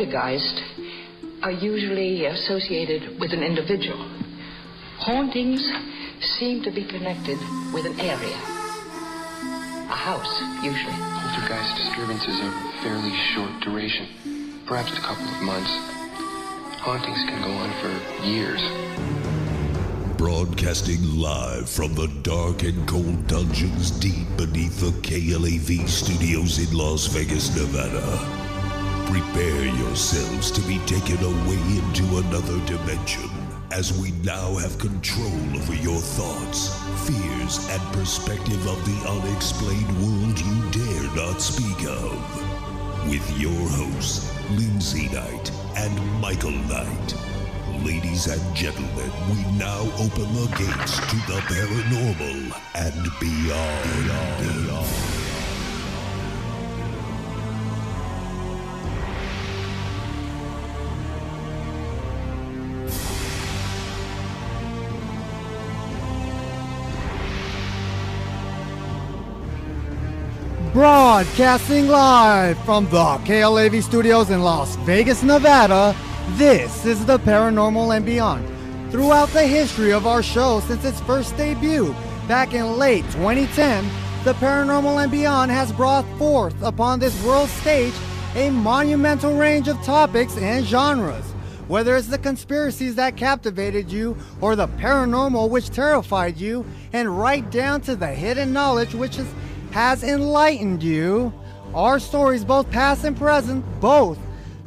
poltergeist are usually associated with an individual. Hauntings seem to be connected with an area. A house, usually. Poltergeist disturbances are fairly short duration, perhaps a couple of months. Hauntings can go on for years. Broadcasting live from the dark and cold dungeons deep beneath the KLAV studios in Las Vegas, Nevada. Prepare yourselves to be taken away into another dimension as we now have control over your thoughts, fears, and perspective of the unexplained world you dare not speak of. With your hosts, Lindsay Knight and Michael Knight. Ladies and gentlemen, we now open the gates to the paranormal and beyond. Broadcasting live from the KLAV studios in Las Vegas, Nevada, this is the Paranormal and Beyond. Throughout the history of our show since its first debut back in late 2010, the Paranormal and Beyond has brought forth upon this world stage a monumental range of topics and genres. Whether it's the conspiracies that captivated you or the paranormal which terrified you, and right down to the hidden knowledge which has enlightened you, our stories, both past and present, both,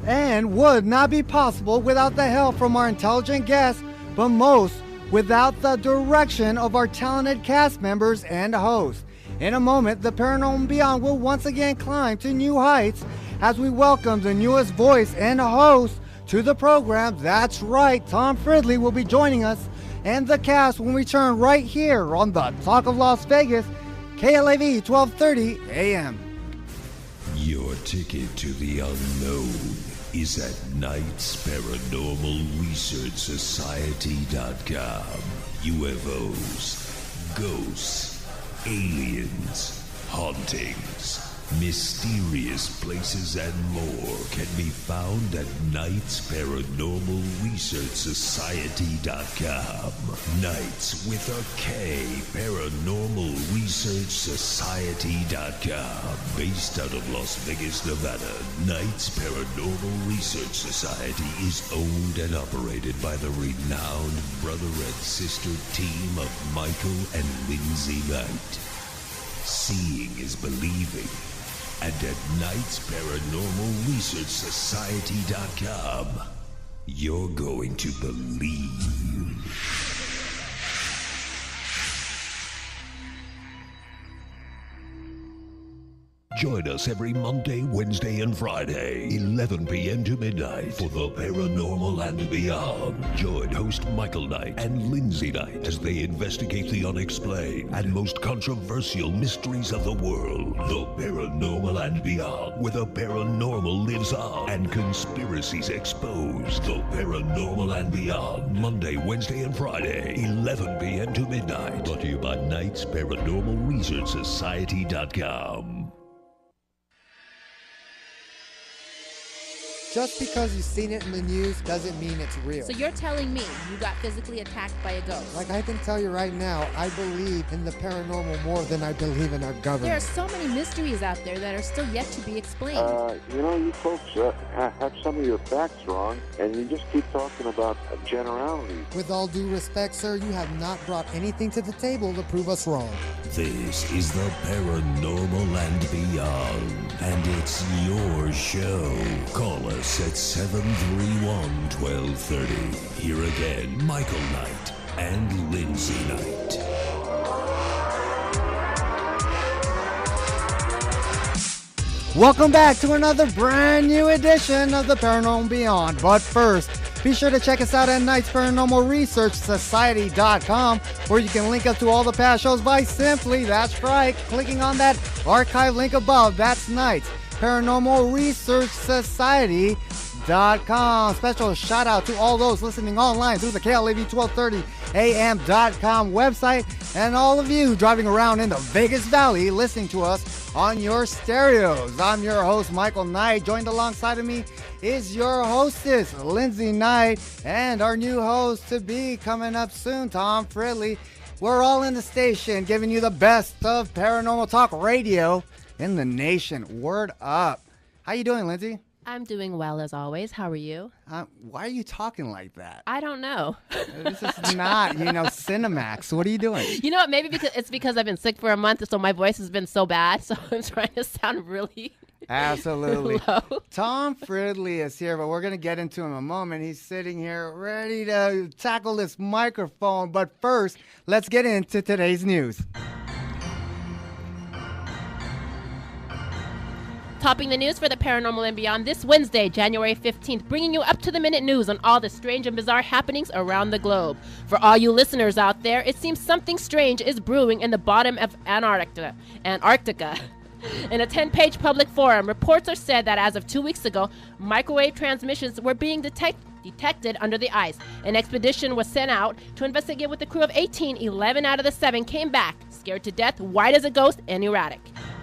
and would not be possible without the help from our intelligent guests, but most without the direction of our talented cast members and hosts. In a moment, the Paranormal and Beyond will once again climb to new heights as we welcome the newest voice and host to the program. That's right, Tom Fridley will be joining us and the cast when we return right here on the Talk of Las Vegas, KLAV 1230 AM. Your ticket to the unknown is at KnightsParanormalResearchSociety.com. UFOs, ghosts, aliens, hauntings, mysterious places, and more can be found at KnightsParanormalResearchSociety.com. Knights with a K, ParanormalResearchSociety.com. Based out of Las Vegas, Nevada, Knights Paranormal Research Society is owned and operated by the renowned brother and sister team of Michael and Lindsay Knight. Seeing is believing. And at KnightsParanormalResearchSociety.com, you're going to believe. Join us every Monday, Wednesday, and Friday, 11 p.m. to midnight for the Paranormal and Beyond. Join host Michael Knight and Lindsay Knight as they investigate the unexplained and most controversial mysteries of the world. The Paranormal and Beyond, where the paranormal lives on and conspiracies exposed. The Paranormal and Beyond, Monday, Wednesday, and Friday, 11 p.m. to midnight. Brought to you by KnightsParanormalResearchSociety.com. Just because you've seen it in the news doesn't mean it's real. So you're telling me you got physically attacked by a ghost? Like I can tell you right now, I believe in the paranormal more than I believe in our government. There are so many mysteries out there that are still yet to be explained. You folks have some of your facts wrong, and you just keep talking about generalities. With all due respect, sir, you have not brought anything to the table to prove us wrong. This is the Paranormal and Beyond, and it's your show. Call us at 731-1230. Here again, Michael Knight and Lindsay Knight. Welcome back to another brand new edition of the Paranormal and Beyond. But first, be sure to check us out at KnightsParanormalResearchSociety.com, where you can link up to all the past shows by simply, that's right, clicking on that archive link above. That's Knights Paranormal Research Society.com. KLAV1230am.com. Special shout out to all those listening online through the KLAV1230am.com website, and all of you driving around in the Vegas Valley listening to us on your stereos. I'm your host, Michael Knight. Joined alongside of me is your hostess, Lindsay Knight, and our new host to be coming up soon, Tom Fridley. We're all in the station giving you the best of paranormal talk radio in the nation. Word up. How you doing, Lindsay? I'm doing well as always. How are you? Why are you talking like that? I don't know. This is not, Cinemax. What are you doing? You know what? Maybe because I've been sick for a month, so my voice has been so bad. So I'm trying to sound really absolutely low. Tom Fridley is here, but we're going to get into him in a moment. He's sitting here ready to tackle this microphone. But first, let's get into today's news. Topping the news for the Paranormal and Beyond this Wednesday, January 15th, bringing you up-to-the-minute news on all the strange and bizarre happenings around the globe. For all you listeners out there, it seems something strange is brewing in the bottom of Antarctica. In a 10-page public forum, reports are said that as of 2 weeks ago, microwave transmissions were being detected under the ice. An expedition was sent out to investigate with a crew of 18. 11 out of the 7 came back, scared to death, white as a ghost, and erratic.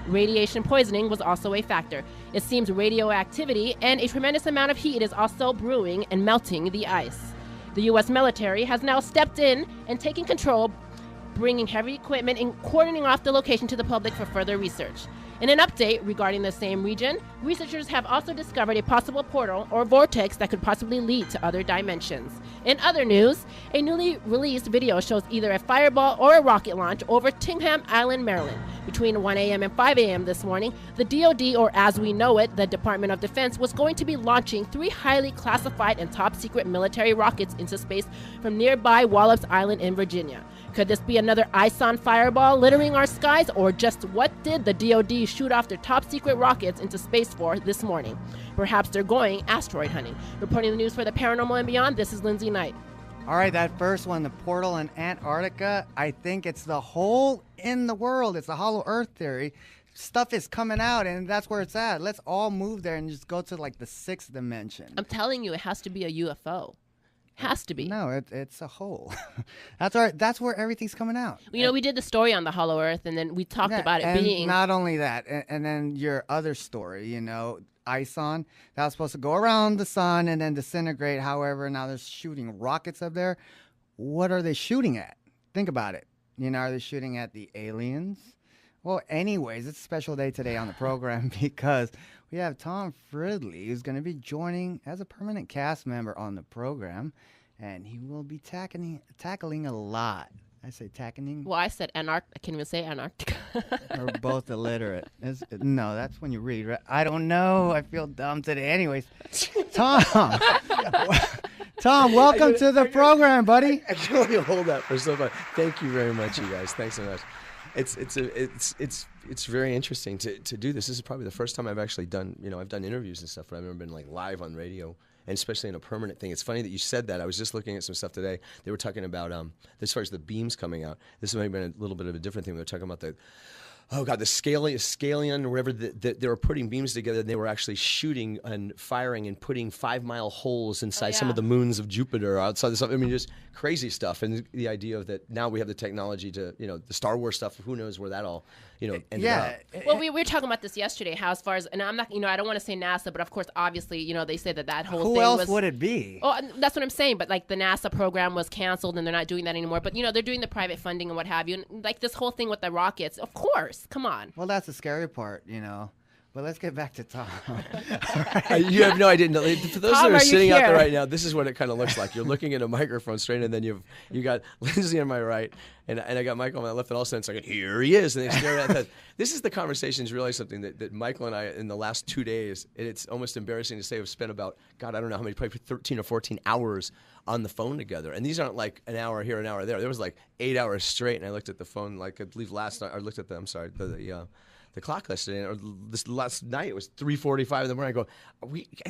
Radiation poisoning was also a factor. It seems radioactivity and a tremendous amount of heat is also brewing and melting the ice. The U.S. military has now stepped in and taken control, bringing heavy equipment and cordoning off the location to the public for further research. In an update regarding the same region, researchers have also discovered a possible portal or vortex that could possibly lead to other dimensions. In other news, a newly released video shows either a fireball or a rocket launch over Tingham Island, Maryland. Between 1 a.m. and 5 a.m. this morning, the DoD, or as we know it, the Department of Defense, was going to be launching 3 highly classified and top-secret military rockets into space from nearby Wallops Island in Virginia. Could this be another ISON fireball littering our skies, or just what did the DoD shoot off their top-secret rockets into space for this morning? Perhaps they're going asteroid hunting. Reporting the news for the Paranormal and Beyond, this is Lindsay Knight. All right, that first one, the portal in Antarctica, I think it's the hole in the world. It's the hollow earth theory. Stuff is coming out, and that's where it's at. Let's all move there and just go to, like, the 6th dimension. I'm telling you, it has to be a UFO. Has to be. No, it's a hole. That's right. That's where everything's coming out. We did the story on the hollow earth, and then we talked about it being... not only that, and then your other story, ISON, that was supposed to go around the sun and then disintegrate. However, now they're shooting rockets up there. What are they shooting at? Think about it. Are they shooting at the aliens? Well, anyways, it's a special day today on the program because we have Tom Fridley, who's going to be joining as a permanent cast member on the program, and he will be tackling a lot. I say tackling. Well, I said Antarctica. I can't even say Antarctica. We're both illiterate. No, that's when you read. Right? I don't know. I feel dumb today. Anyways, Tom. Tom, welcome to the program, buddy. I can only hold that for so long. Thank you very much, you guys. Thanks so much. It's very interesting to do this. This is probably the first time I've actually done, I've done interviews and stuff, but I've never been like live on radio, and especially in a permanent thing. It's funny that you said that. I was just looking at some stuff today. They were talking about, as far as the beams coming out, this might have been a little bit of a different thing. They were talking about the scallion or whatever, they were putting beams together, and they were actually shooting and firing and putting 5-mile holes inside some of the moons of Jupiter outside the sun. I mean, just crazy stuff. And the idea of that now we have the technology to, the Star Wars stuff, who knows where that all, ended up. Well, we were talking about this yesterday, how as far as, and I'm not, I don't want to say NASA, but of course, obviously, they say that whole thing was... Who else would it be? Oh, that's what I'm saying, but like the NASA program was canceled and they're not doing that anymore. But, they're doing the private funding and what have you. And like this whole thing with the rockets, of course, come on. Well, that's the scary part, But let's get back to Tom. You have no idea. No, for those that are sitting out there right now, this is what it kind of looks like. You're looking at a microphone straight, and then you got Lindsay on my right, and I got Michael on my left, and all of a sudden it's like, here he is, and they stare at that. This is the conversation is really something that Michael and I, in the last 2 days, and it's almost embarrassing to say, we've spent about, God, I don't know how many, probably 13 or 14 hours on the phone together. And these aren't like an hour here, an hour there. There was like 8 hours straight, and I looked at the phone, like I believe last night, I looked at the clock yesterday, or this last night, it was 3:45 in the morning. I go,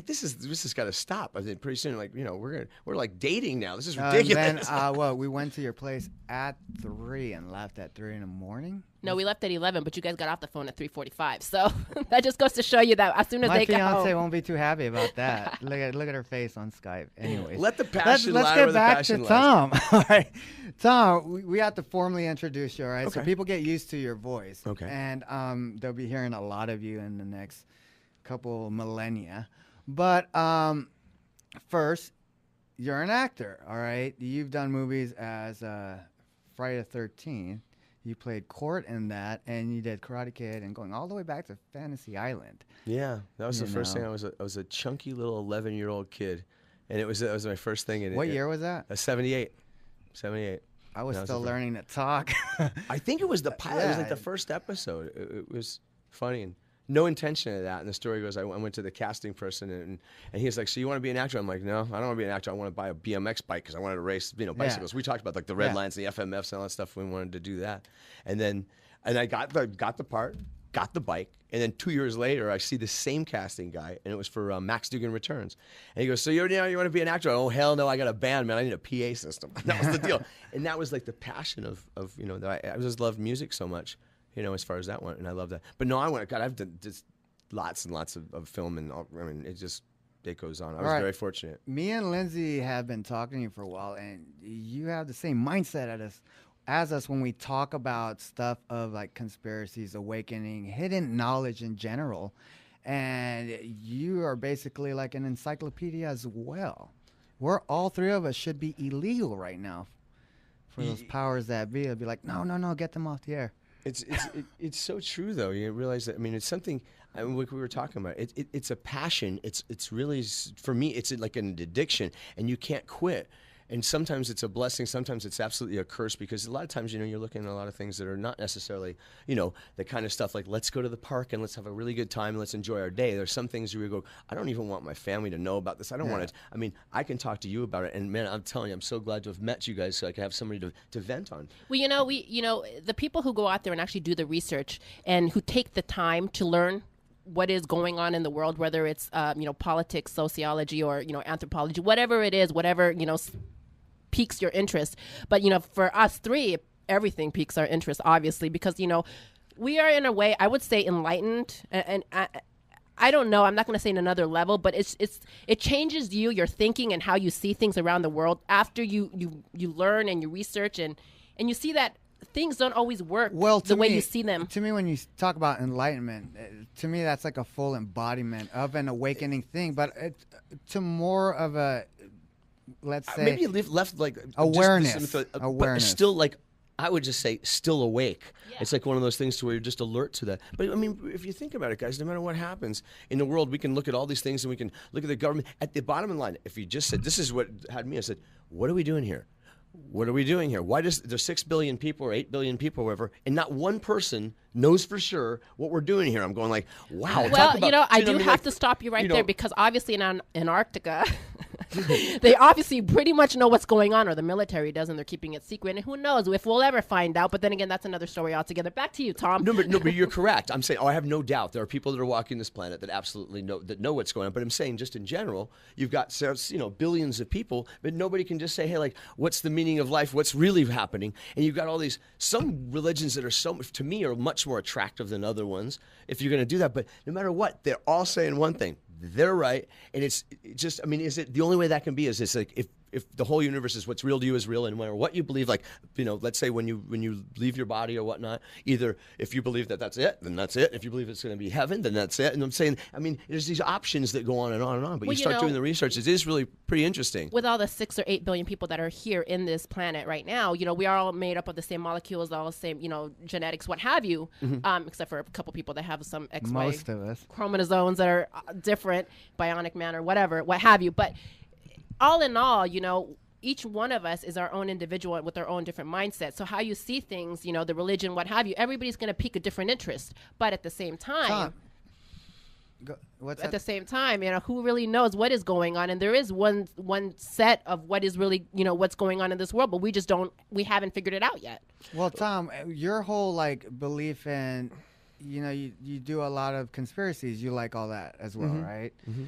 this has got to stop. I think pretty soon, like, we're like dating now. This is ridiculous. And then, we went to your place at 3 and left at 3 in the morning. No, we left at 11, but you guys got off the phone at 3:45. So that just goes to show you that as soon as they get home. My fiance won't be too happy about that. look at her face on Skype. Anyways, let the passion let's lie get back to Tom. All right, Tom, we have to formally introduce you. All right, so people get used to your voice. Okay. And they'll be hearing a lot of you in the next couple millennia. But first, you're an actor. All right, you've done movies as Friday the 13th. You played Court in that, and you did Karate Kid, and going all the way back to Fantasy Island. Yeah, that was the first thing. I was a chunky little 11-year-old kid, and that was my first thing. What year was that? 78. I was still learning to talk. I think it was the pilot. It was like the first episode. It was funny and no intention of that. And the story goes, I went to the casting person, and he was like, "So you want to be an actor?" I'm like, "No, I don't want to be an actor. I want to buy a BMX bike because I wanted to race, bicycles." We talked about like the red lines, the FMFs, and all that stuff. We wanted to do that, and I got the part, got the bike, and then 2 years later, I see the same casting guy, and it was for Max Dugan Returns, and he goes, "So you want to be an actor?" Oh hell no, I got a band, man. I need a PA system. That was the deal, and that was like the passion of that I just loved music so much. As far as that went, and I love that. But no, I've done just lots and lots of film, and it goes on. I was very fortunate. Me and Lindsay have been talking to you for a while, and you have the same mindset as us when we talk about stuff of like conspiracies, awakening, hidden knowledge in general, and you are basically like an encyclopedia as well. All three of us should be illegal right now for those powers that be. It'd be like, no, get them off the air. It's so true though. You realize that. I mean, it's something. Like we were talking about. It's a passion. It's really, for me, it's like an addiction, and you can't quit. And sometimes it's a blessing. Sometimes it's absolutely a curse, because a lot of times, you're looking at a lot of things that are not necessarily, the kind of stuff like, let's go to the park and let's have a really good time and let's enjoy our day. There's some things where you go, I don't even want my family to know about this. I don't want to. I mean, I can talk to you about it, and man, I'm telling you, I'm so glad to have met you guys so I can have somebody to vent on. Well, the people who go out there and actually do the research and who take the time to learn what is going on in the world, whether it's politics, sociology, or anthropology, whatever it is, whatever piques your interest. But for us three, everything piques our interest, obviously, because we are, in a way, I would say, enlightened, and I don't know, I'm not going to say in another level, but it changes your thinking and how you see things around the world after you learn and you research and you see that things don't always work the way you see them. To me, when you talk about enlightenment, to me that's like a full embodiment of an awakening thing, but to more of a, let's say, maybe left like awareness, but still, like, I would just say still awake. Yeah. It's like one of those things to where you're just alert to that. But I mean, if you think about it, guys, no matter what happens in the world, we can look at all these things and we can look at the government. At the bottom line, if you just said, this is what had me, I said, what are we doing here? What are we doing here? Why does there's 6 billion people or 8 billion people or whatever, and not one person knows for sure what we're doing here? I'm going like, wow. Well, I do have to stop you right there, because obviously in Antarctica, they obviously pretty much know what's going on, or the military does, and they're keeping it secret. And who knows if we'll ever find out? But then again, that's another story altogether. Back to you, Tom. No, but you're correct. I'm saying, I have no doubt there are people that are walking this planet that absolutely know what's going on. But I'm saying, just in general, you've got billions of people, but nobody can just say, hey, like, what's the meaning of life? What's really happening? And you've got all these, some religions that are to me are much more attractive than other ones, if you're going to do that. But no matter what, they're all saying one thing. They're right, and it's just, I mean, is it the only way that can be? Is it's like if the whole universe is what's real to you is real, and no matter what you believe, like, let's say when you leave your body or whatnot, either if you believe that that's it, then that's it. If you believe it's going to be heaven, then that's it. And I'm saying, I mean, there's these options that go on and on and on. But you start doing the research, it is really pretty interesting. With all the 6 or 8 billion people that are here in this planet right now, we are all made up of the same molecules, all the same, genetics, what have you, except for a couple people that have some XY most of us chromosomes that are different, bionic man or whatever, what have you. But all in all, each one of us is our own individual with our own different mindset. So how you see things, the religion, what have you, everybody's going to pique a different interest. But at the same time, who really knows what is going on? And there is one set of what is really, what's going on in this world, but we haven't figured it out yet. Well, Tom, your whole belief in, you do a lot of conspiracies. You like all that as well, right? Mm-hmm.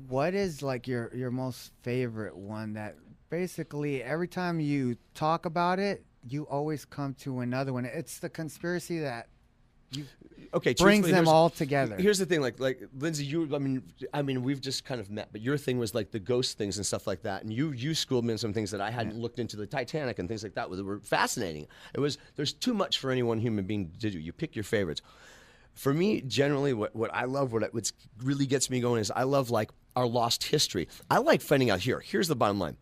What is your most favorite one that basically every time you talk about it, you always come to another one. It's the conspiracy that okay, brings them all together. Here's the thing, like Lindsay, I mean, we've just kind of met, but your thing was like the ghost things and stuff like that, and you schooled me in some things that I hadn't looked into, the Titanic and things like that, that were fascinating. There's too much for any one human being to do. You pick your favorites. For me, generally, what I love, what really gets me going is I love like our lost history. I like finding out here. Here's the bottom line.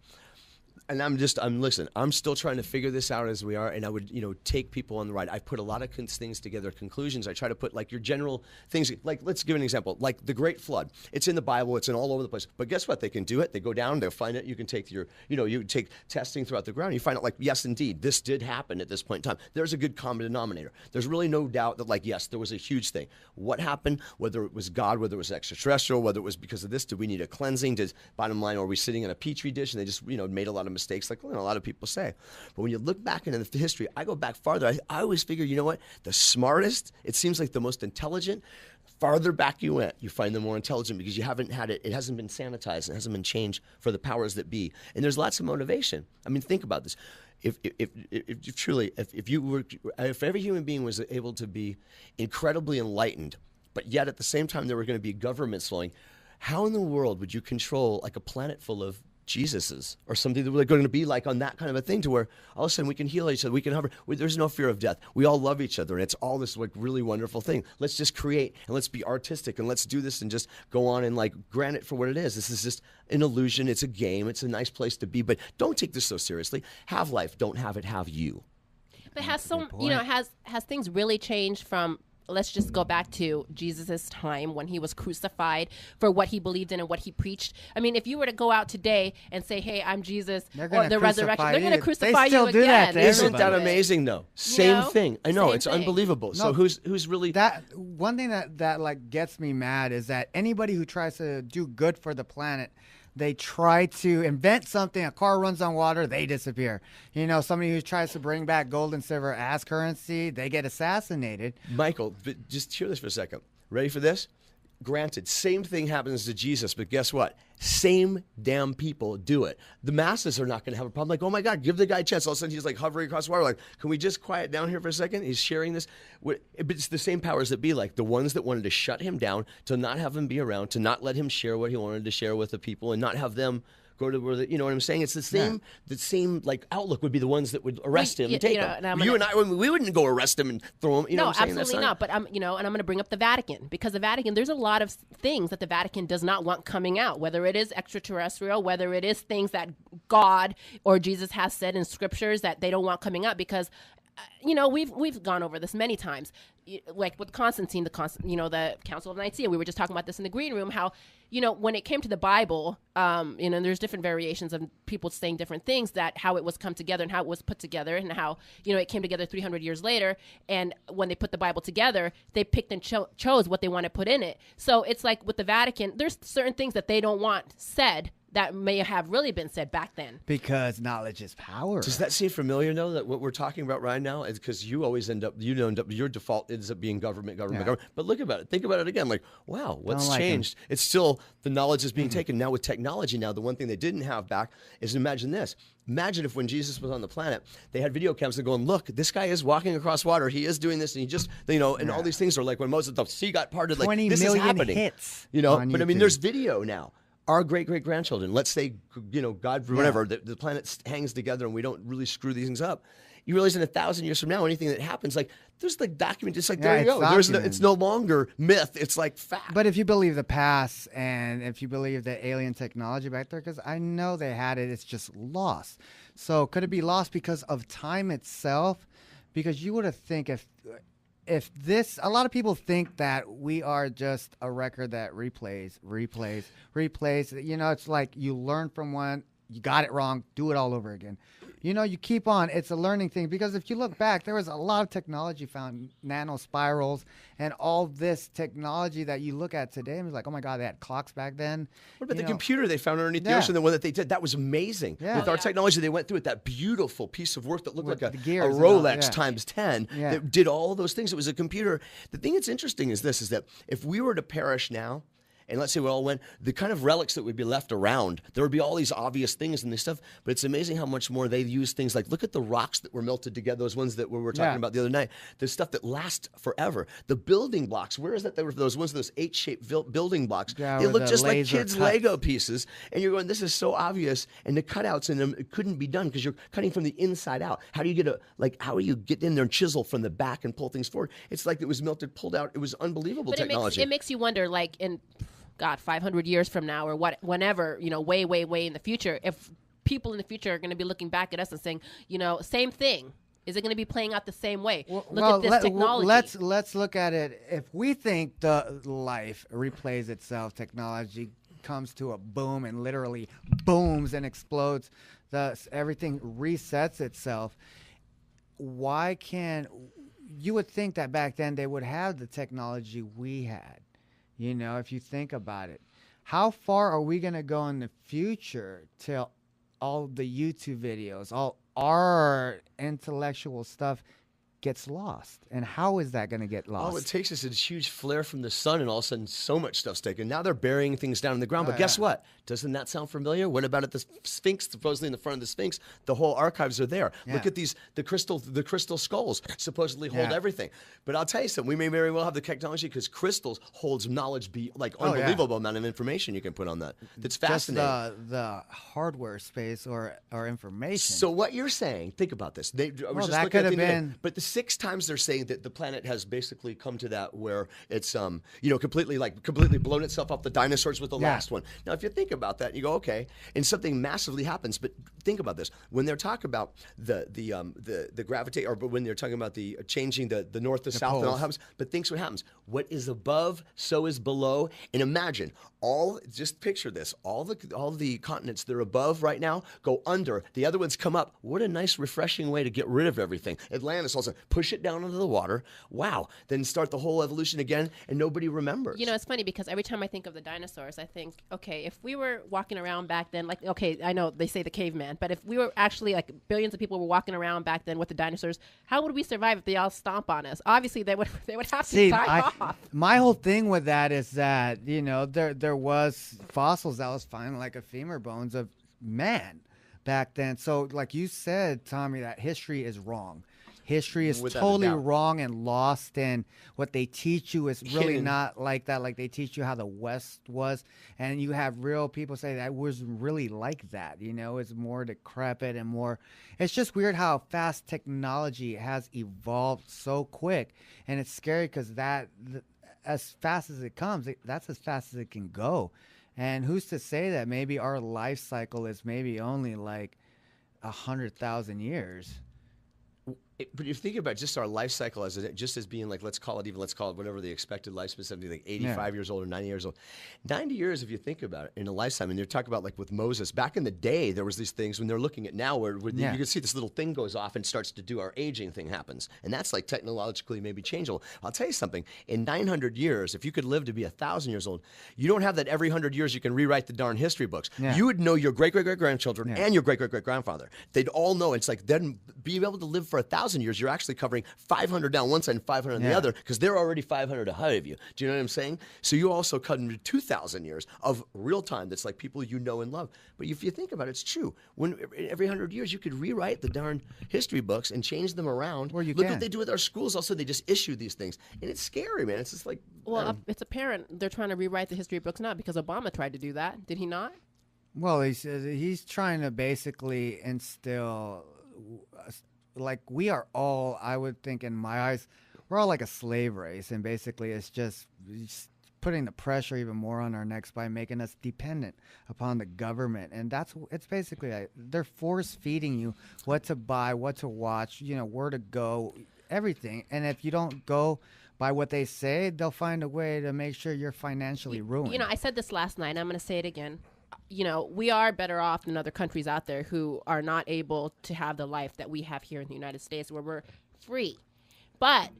And listen, I'm still trying to figure this out as we are, and I would, take people on the ride. I put a lot of things together, conclusions. I try to put like your general things, like let's give an example, like the Great Flood. It's in the Bible, it's in all over the place. But guess what? They can do it. They go down, they'll find it. You can take you take testing throughout the ground. You find out like, yes, indeed, this did happen at this point in time. There's a good common denominator. There's really no doubt that like, yes, there was a huge thing. What happened, whether it was God, whether it was extraterrestrial, whether it was because of this, did we need a cleansing? Bottom line, are we sitting in a petri dish and they just, made a lot of mistakes, like a lot of people say. But when you look back into the history, I go back farther. I always figure, you know what? The smartest, it seems like the most intelligent, farther back you went, you find them more intelligent because you haven't had it. It hasn't been sanitized. It hasn't been changed for the powers that be. And there's lots of motivation. I mean, think about this. If every human being was able to be incredibly enlightened, but yet at the same time there were going to be governments flowing, how in the world would you control like a planet full of Jesuses or something that we're going to be like on that kind of a thing to where all of a sudden we can heal each other, we can hover, there's no fear of death, we all love each other, and it's all this like really wonderful thing. Let's just create and let's be artistic and let's do this and just go on and like grant it for what it is. This is just an illusion. It's a game. It's a nice place to be, but don't take this so seriously. Have life. Don't have it have you. But has has things really changed from, let's just go back to Jesus' time when he was crucified for what he believed in and what he preached? I mean, if you were to go out today and say, hey, I'm Jesus, or the resurrection, they're going to crucify you again. Isn't that amazing, though? Same thing. I know, it's unbelievable. No, so who's really... That one thing that like gets me mad is that anybody who tries to do good for the planet, they try to invent something, a car runs on water, they disappear. Somebody who tries to bring back gold and silver as currency, they get assassinated. Michael, just hear this for a second. Ready for this? Granted, same thing happens to Jesus, but guess what? Same damn people do it. The masses are not going to have a problem. Like, oh my God, give the guy a chance. All of a sudden he's like hovering across the water. Like, can we just quiet down here for a second? He's sharing this. But it's the same powers that be, like the ones that wanted to shut him down, to not have him be around, to not let him share what he wanted to share with the people, and not have them go to where you know what I'm saying? It's the same. The same like outlook would be the ones that would arrest him and take him. You and I, we wouldn't go arrest him and throw him. You know what I'm saying? Absolutely not. But and I'm going to bring up the Vatican, because the Vatican, there's a lot of things that the Vatican does not want coming out. Whether it is extraterrestrial, whether it is things that God or Jesus has said in scriptures that they don't want coming out, because we've gone over this many times, like with Constantine, the Council of Nicaea. We were just talking about this in the green room, how, when it came to the Bible, there's different variations of people saying different things, that how it was come together and how it was put together, and how, it came together 300 years later. And when they put the Bible together, they picked and chose what they want to put in it. So it's like with the Vatican, there's certain things that they don't want said that may have really been said back then. Because knowledge is power. Does that seem familiar, though, that what we're talking about right now is because you always end up, your default ends up being government. But look about it. Think about it again. Like, wow, what's changed? It's still the knowledge is being taken. Now with technology, the one thing they didn't have back is, imagine this. Imagine if when Jesus was on the planet, they had video cameras that going, look, this guy is walking across water. He is doing this. And he just, and all these things are like when Moses, the sea got parted, like 20 this million is happening. Hits but I mean, there's video now. Our great-great-grandchildren, let's say, God, whatever, the planet hangs together and we don't really screw these things up. You realize in 1,000 years from now, anything that happens, like, there's like document, it's like, there you go. It's no longer myth. It's like fact. But if you believe the past and if you believe the alien technology back there, because I know they had it, it's just lost. So could it be lost because of time itself? Because you would have think if this, a lot of people think that we are just a record that replays. It's like you learn from one, you got it wrong, do it all over again. You keep on. It's a learning thing, because if you look back, there was a lot of technology found, nano spirals and all this technology that you look at today and it's like, oh my God, they had clocks back then. What about the computer they found underneath the ocean, the one that they did? That was amazing. With our technology, they went through it, that beautiful piece of work that looked like a Rolex times 10 that did all those things. It was a computer. The thing that's interesting is this, is that if we were to perish now, and let's say we all went, the kind of relics that would be left around, there would be all these obvious things and this stuff, but it's amazing how much more they use things like, look at the rocks that were melted together, those ones that we were talking about the other night, the stuff that lasts forever. The building blocks, where is that? There were those ones, those 8-shaped building blocks. They look just like kids' Lego pieces, and you're going, this is so obvious, and the cutouts in them, it couldn't be done because you're cutting from the inside out. How do you get how do you get in there and chisel from the back and pull things forward? It's like it was melted, pulled out. It was unbelievable technology. It makes you wonder, like in 500 years from now or whenever, way, way, way in the future, if people in the future are going to be looking back at us and saying, same thing. Is it going to be playing out the same way? Look at this technology. Let's look at it. If we think the life replays itself, technology comes to a boom and literally booms and explodes, thus everything resets itself. Why can't you would think that back then they would have the technology we had? If you think about it, how far are we going to go in the future till all the YouTube videos, all our intellectual stuff gets lost? And how is that going to get lost? All it takes is a huge flare from the sun, and all of a sudden so much stuff's taken. Now they're burying things down in the ground. But guess what? Doesn't that sound familiar? What about at the Sphinx, supposedly in the front of the Sphinx? The whole archives are there. Look at the crystal skulls supposedly hold everything. But I'll tell you something, we may very well have the technology because crystals holds knowledge, unbelievable amount of information you can put on that. That's fascinating. Just the hardware space or information. So what you're saying, think about this. I was just that looking could at have been. But the 6 times they're saying that the planet has basically come to that where it's completely blown itself up, the dinosaurs with the last one. Now if you think about that, you go, okay, and something massively happens. But think about this: when they're talking about the gravitate, or when they're talking about the changing the north to south and all that happens, but think what happens. What is above, so is below. And imagine just picture this: all the continents that are above right now go under, the other ones come up. What a nice, refreshing way to get rid of everything. Atlantis also push it down into the water. Wow. Then start the whole evolution again, and nobody remembers. It's funny because every time I think of the dinosaurs, I think, okay, if we were walking around back then, like, okay, I know they say the caveman, but if we were actually, like, billions of people were walking around back then with the dinosaurs, how would we survive if they all stomp on us? Obviously, they would have to die off. My whole thing with that is that, there was fossils that was finding like a femur bones of man back then. So like you said, Tommy, that history is wrong. History is totally wrong and lost, and what they teach you is really not like that. Like they teach you how the West was, and you have real people say that was really like that. It's more decrepit and more. It's just weird how fast technology has evolved so quick, and it's scary because as fast as it comes, that's as fast as it can go. And who's to say that maybe our life cycle is maybe only like 100,000 years? But you think about just our life cycle as being like, let's call it whatever the expected lifespan, something like 85 years old or 90 years old. 90 years, if you think about it, in a lifetime, and you're talking about like with Moses, back in the day, there was these things when they're looking at now where you can see this little thing goes off and starts to do our aging thing happens. And that's like technologically maybe changeable. I'll tell you something, in 900 years, if you could live to be 1,000 years old, you don't have that every 100 years you can rewrite the darn history books. Yeah. You would know your great-great-great-grandchildren and your great-great-great-grandfather. They'd all know. It's like then being able to live for 1,000 years, you're actually covering 500 down one side and 500 on the other because they're already 500 ahead of you. Do you know what I'm saying? So you also cut into 2,000 years of real time that's like people you know and love. But if you think about it, it's true. When every 100 years you could rewrite the darn history books and change them around. Look what they do with our schools. Also, they just issue these things. And it's scary, man. It's just like... Well, it's apparent they're trying to rewrite the history books now because Obama tried to do that. Did he not? Well, he's trying to basically instill... like we are all, I would think in my eyes, we're all like a slave race, and basically it's just putting the pressure even more on our necks by making us dependent upon the government. And it's basically they're force feeding you what to buy, what to watch, where to go, everything. And if you don't go by what they say, they'll find a way to make sure you're financially ruined. I said this last night, and I'm going to say it again. We are better off than other countries out there who are not able to have the life that we have here in the United States where we're free. But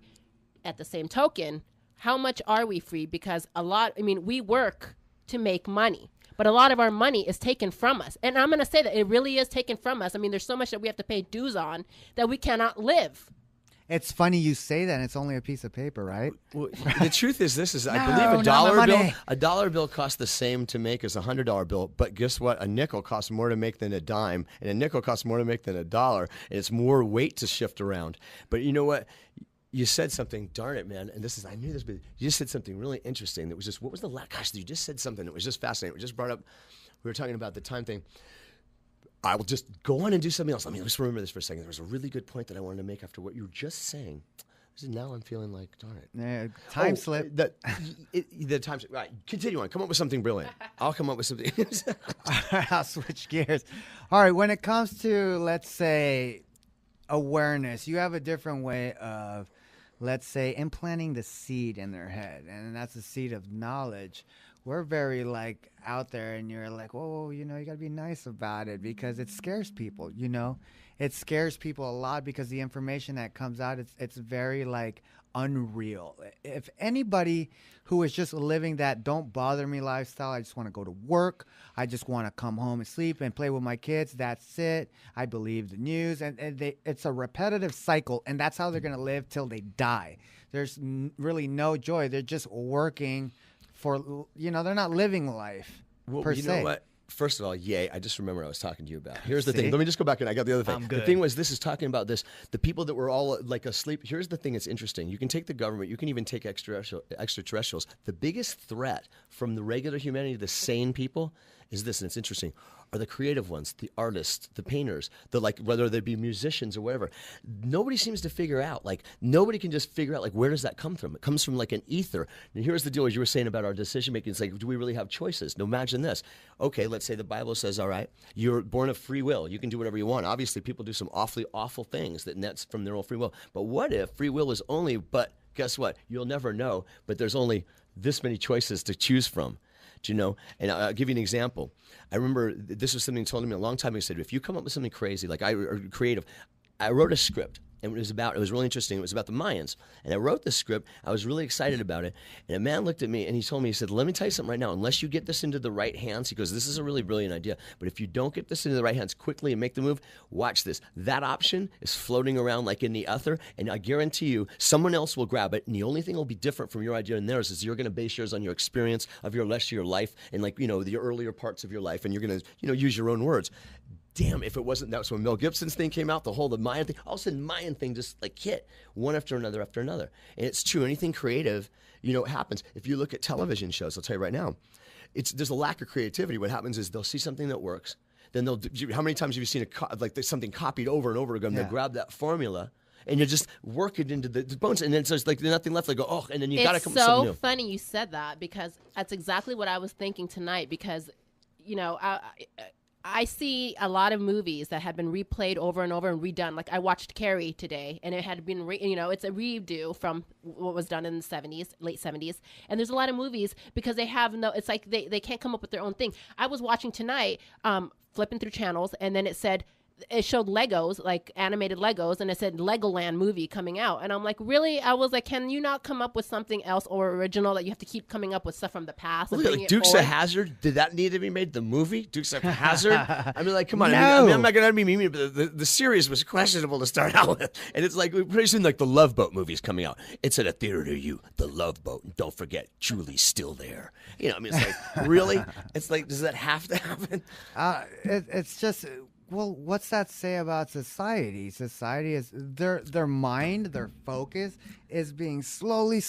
at the same token, how much are we free? Because we work to make money, but a lot of our money is taken from us. And I'm going to say that it really is taken from us. There's so much that we have to pay dues on that we cannot live. It's funny you say that. And it's only a piece of paper, right? Well, the truth is, I No, believe not a dollar bill costs the same to make as $100 bill. But guess what? A nickel costs more to make than a dime, and a nickel costs more to make than $1, and it's more weight to shift around. But you know what? You said something, darn it, man, and I knew this, but you just said something really interesting that was just, what was the last, gosh, you just said something that was just fascinating. We just brought up, we were talking about the time thing. I will just go on and do something else. Let me just remember this for a second. There was a really good point that I wanted to make after what you were just saying. Now I'm feeling like, darn it. Yeah, time slip. The time slip. Right, continue on. Come up with something brilliant. I'll come up with something. I'll switch gears. All right, when it comes to, let's say, awareness, you have a different way of, let's say, implanting the seed in their head, and that's the seed of knowledge. We're very like out there, and you're like, whoa, you got to be nice about it because it scares people. It scares people a lot because the information that comes out, it's very like unreal. If anybody who is just living that don't bother me lifestyle, I just want to go to work, I just want to come home and sleep and play with my kids, that's it. I believe the news, and it's a repetitive cycle, and that's how they're going to live till they die. There's really no joy. They're just working for, they're not living life per se. You know what? First of all, yay, I just remember what I was talking to you about. Here's the thing. Let me just go back and I got the other thing. The thing was, this is talking about this. The people that were all like asleep. Here's the thing that's interesting. You can take the government. You can even take extraterrestrials. The biggest threat from the regular humanity to the sane people is this, and it's interesting, are the creative ones, the artists, the painters, whether they be musicians or whatever. Nobody seems to figure out, nobody can just figure out, where does that come from? It comes from like an ether. And here's the deal, as you were saying about our decision making, it's like, do we really have choices? Now imagine this. Okay, let's say the Bible says, all right, you're born of free will. You can do whatever you want. Obviously, people do some awfully awful things that's from their own free will. But what if free will is only, but guess what? You'll never know, but there's only this many choices to choose from. Do you know? And I'll give you an example. I remember this was something told to me a long time ago. He said, if you come up with something crazy, or creative, I wrote a script. And it was really interesting. It was about the Mayans. And I wrote the script. I was really excited about it. And a man looked at me and he told me, he said, let me tell you something right now. Unless you get this into the right hands, he goes, this is a really brilliant idea. But if you don't get this into the right hands quickly and make the move, watch this. That option is floating around like in the ether. And I guarantee you, someone else will grab it. And the only thing that will be different from your idea and theirs is you're going to base yours on your experience of your rest of your life and the earlier parts of your life. And you're going to, use your own words. Damn, if it wasn't, that was when Mel Gibson's thing came out, the Mayan thing, all of a sudden Mayan thing just hit one after another after another. And it's true, anything creative, happens. If you look at television shows, I'll tell you right now, there's a lack of creativity. What happens is they'll see something that works, then how many times have you seen something copied over and over again, they'll grab that formula, and you just work it into the bones, and then so it's like there's nothing left. They go, oh, and then you got to come up with something new. It's so funny you said that because that's exactly what I was thinking tonight because, I see a lot of movies that have been replayed over and over and redone. Like I watched Carrie today, and it had been, it's a redo from what was done in the 70s, late 70s. And there's a lot of movies because they have it's like they can't come up with their own thing. I was watching tonight, flipping through channels, and then it showed Legos, like animated Legos, and it said Legoland movie coming out. And I'm like, really? I was like, can you not come up with something else or original that you have to keep coming up with stuff from the past? Well, like Dukes of Hazzard, did that need to be made? The movie, Dukes of Hazzard? I mean, come on. No. I'm not going to be mean, but the series was questionable to start out with. And it's like, pretty soon, the Love Boat movie's coming out. It's at a theater near you, The Love Boat. And don't forget, Julie's still there. It's like, really? It's like, does that have to happen? It's just... Well, what's that say about society? Society is their mind, their focus is being slowly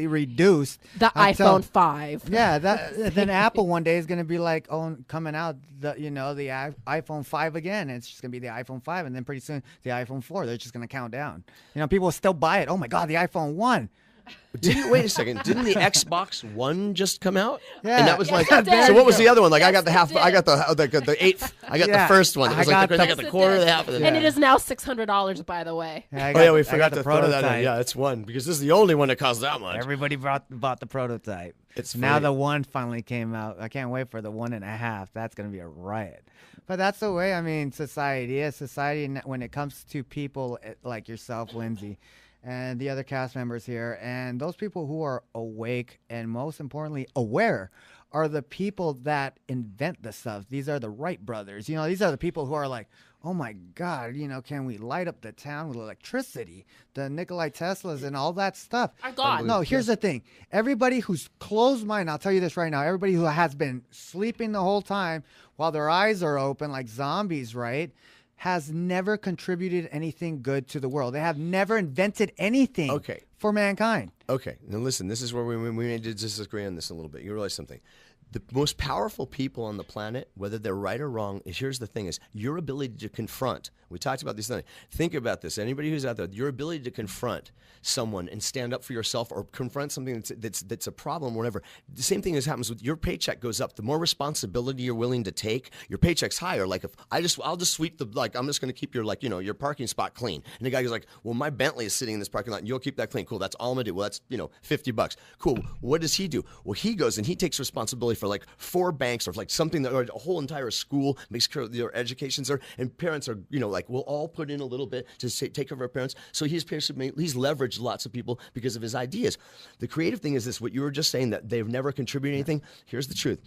reduced. The iPhone 5. Yeah, then Apple one day is going to be like, coming out the iPhone 5 again. And it's just going to be the iPhone 5, and then pretty soon the iPhone 4. They're just going to count down. People will still buy it. Oh my God, the iPhone 1. Wait a second. Didn't the Xbox One just come out? Yeah. And that was so what was the other one? I got the eighth. I got the first one. It was I got the quarter, the half. And it is now $600, by the way. Yeah, we forgot to throw that in. Yeah, it's one because this is the only one that costs that much. Everybody bought the prototype. It's now the one finally came out. I can't wait for the 1.5. That's going to be a riot. But that's the way, society is. Society, when it comes to people like yourself, Lindsay, and the other cast members here. And those people who are awake and most importantly aware are the people that invent the stuff. These are the Wright brothers. You know, these are the people who are like, oh my God, you know, can we light up the town with electricity? The Nikolai Teslas and all that stuff. Our God. No, here's the thing. Everybody who's closed mind, I'll tell you this right now, everybody who has been sleeping the whole time while their eyes are open like zombies, right, has never contributed anything good to the world. They have never invented anything for mankind. Okay, now listen, this is where we need to disagree on this a little bit. You realize something. The most powerful people on the planet, whether they're right or wrong, here's the thing, is your ability to confront. We talked about these things. Think about this. Anybody who's out there, your ability to confront someone and stand up for yourself or confront something that's a problem or whatever. The same thing as happens with your paycheck goes up. The more responsibility you're willing to take, your paycheck's higher. Like if I'll just sweep the, like, I'm just going to keep your, like, you know, your parking spot clean. And the guy goes like, well, my Bentley is sitting in this parking lot and you'll keep that clean. Cool. That's all I'm going to do. Well, that's, you know, $50. Cool. What does he do? Well, he goes and he takes responsibility for like 4 banks or like something that, or a whole entire school, makes sure their educations are, and parents are, you know, like we'll all put in a little bit to take care of our parents. So he's leveraged lots of people because of his ideas. The creative thing is this, what you were just saying, that they've never contributed anything. Here's the truth.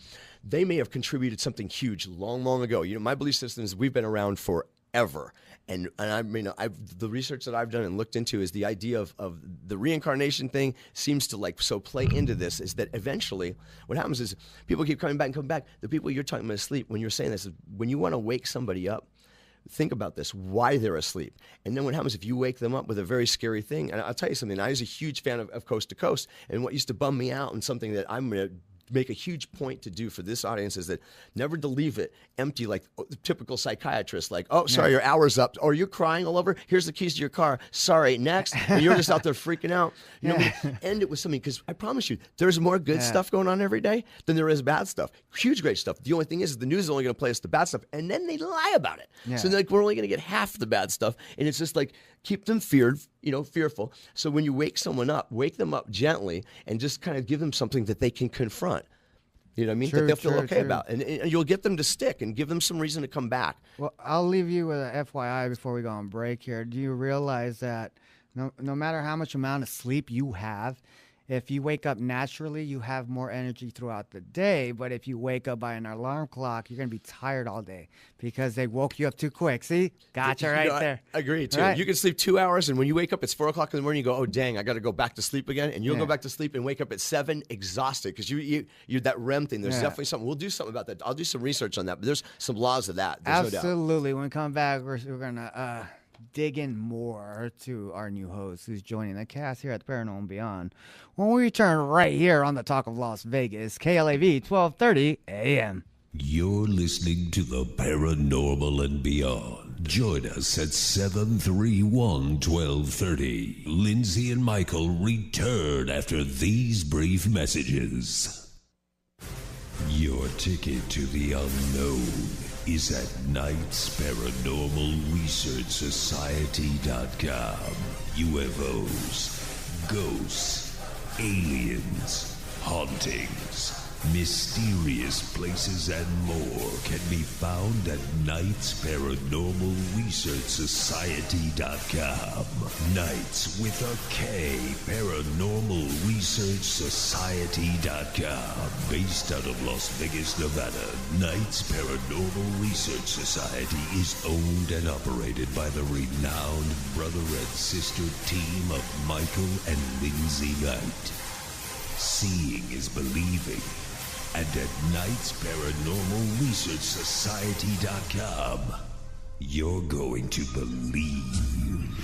They may have contributed something huge long, long ago. You know, my belief system is we've been around forever. And I mean, the research that I've done and looked into is the idea of the reincarnation thing seems to like so play into this, is that eventually what happens is people keep coming back and coming back. The people you're talking about asleep, when you're saying this, is when you want to wake somebody up, think about this, why they're asleep. And then what happens if you wake them up with a very scary thing? And I'll tell you something, I was a huge fan of Coast to Coast, and what used to bum me out, and something that I'm going to make a huge point to do for this audience, is that never to leave it empty like typical psychiatrist, like, oh, sorry, your hour's up. Or you're crying all over. Here's the keys to your car. Sorry, next. And you're just out there freaking out. You know, end it with something, because I promise you, there's more good stuff going on every day than there is bad stuff. Huge, great stuff. The only thing is the news is only going to play us the bad stuff, and then they lie about it. So like we're only going to get half the bad stuff, and it's just like keep them fearful. So when you wake someone up, wake them up gently, and just kind of give them something that they can confront. You know what I mean? That they'll feel okay about. And you'll get them to stick and give them some reason to come back. Well, I'll leave you with a FYI before we go on break here. Do you realize that no matter how much amount of sleep you have, if you wake up naturally, you have more energy throughout the day. But if you wake up by an alarm clock, you're going to be tired all day because they woke you up too quick. See? Gotcha right there. I agree, too. Right. You can sleep 2 hours, and when you wake up, it's 4 o'clock in the morning, you go, oh, dang, I got to go back to sleep again. And you'll go back to sleep and wake up at 7 exhausted, because you're that REM thing. There's definitely something. We'll do something about that. I'll do some research on that. But there's some laws of that. There's no doubt. Absolutely. When we come back, we're going to dig in more to our new host who's joining the cast here at the Paranormal Beyond when we return right here on the Talk of Las Vegas, KLAV 1230 AM. You're listening to the Paranormal and Beyond. Join us at 731-1230. Lindsay and Michael return after these brief messages. Your ticket to the unknown is at KnightsParanormalResearchSociety.com. UFOs, ghosts, aliens, hauntings, mysterious places, and more can be found at KnightsParanormalResearchSociety.com. Knights with a K, ParanormalResearchSociety.com. Based out of Las Vegas, Nevada, Knights Paranormal Research Society is owned and operated by the renowned brother and sister team of Michael and Lindsay Knight. Seeing is believing. And at KnightsParanormalResearchSociety.com, you're going to believe.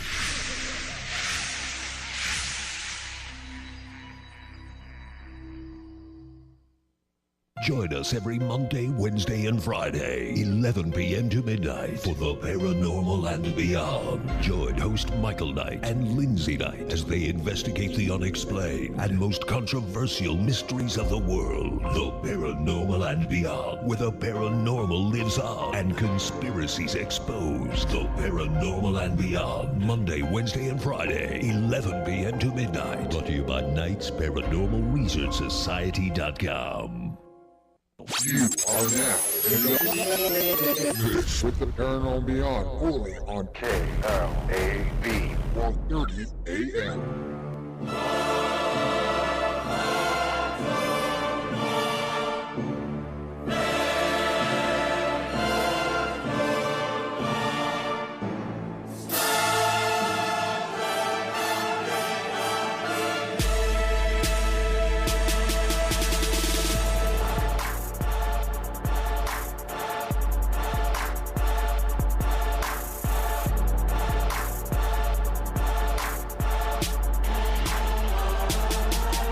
Join us every Monday, Wednesday, and Friday, 11 p.m. to midnight, for the Paranormal and Beyond. Join host Michael Knight and Lindsay Knight as they investigate the unexplained and most controversial mysteries of the world. The Paranormal and Beyond, where the paranormal lives on and conspiracies exposed. The Paranormal and Beyond, Monday, Wednesday, and Friday, 11 p.m. to midnight. Brought to you by KnightsParanormalResearchSociety.com. You are now in this with the Paranormal Beyond, only on KLAV 1:30 a.m.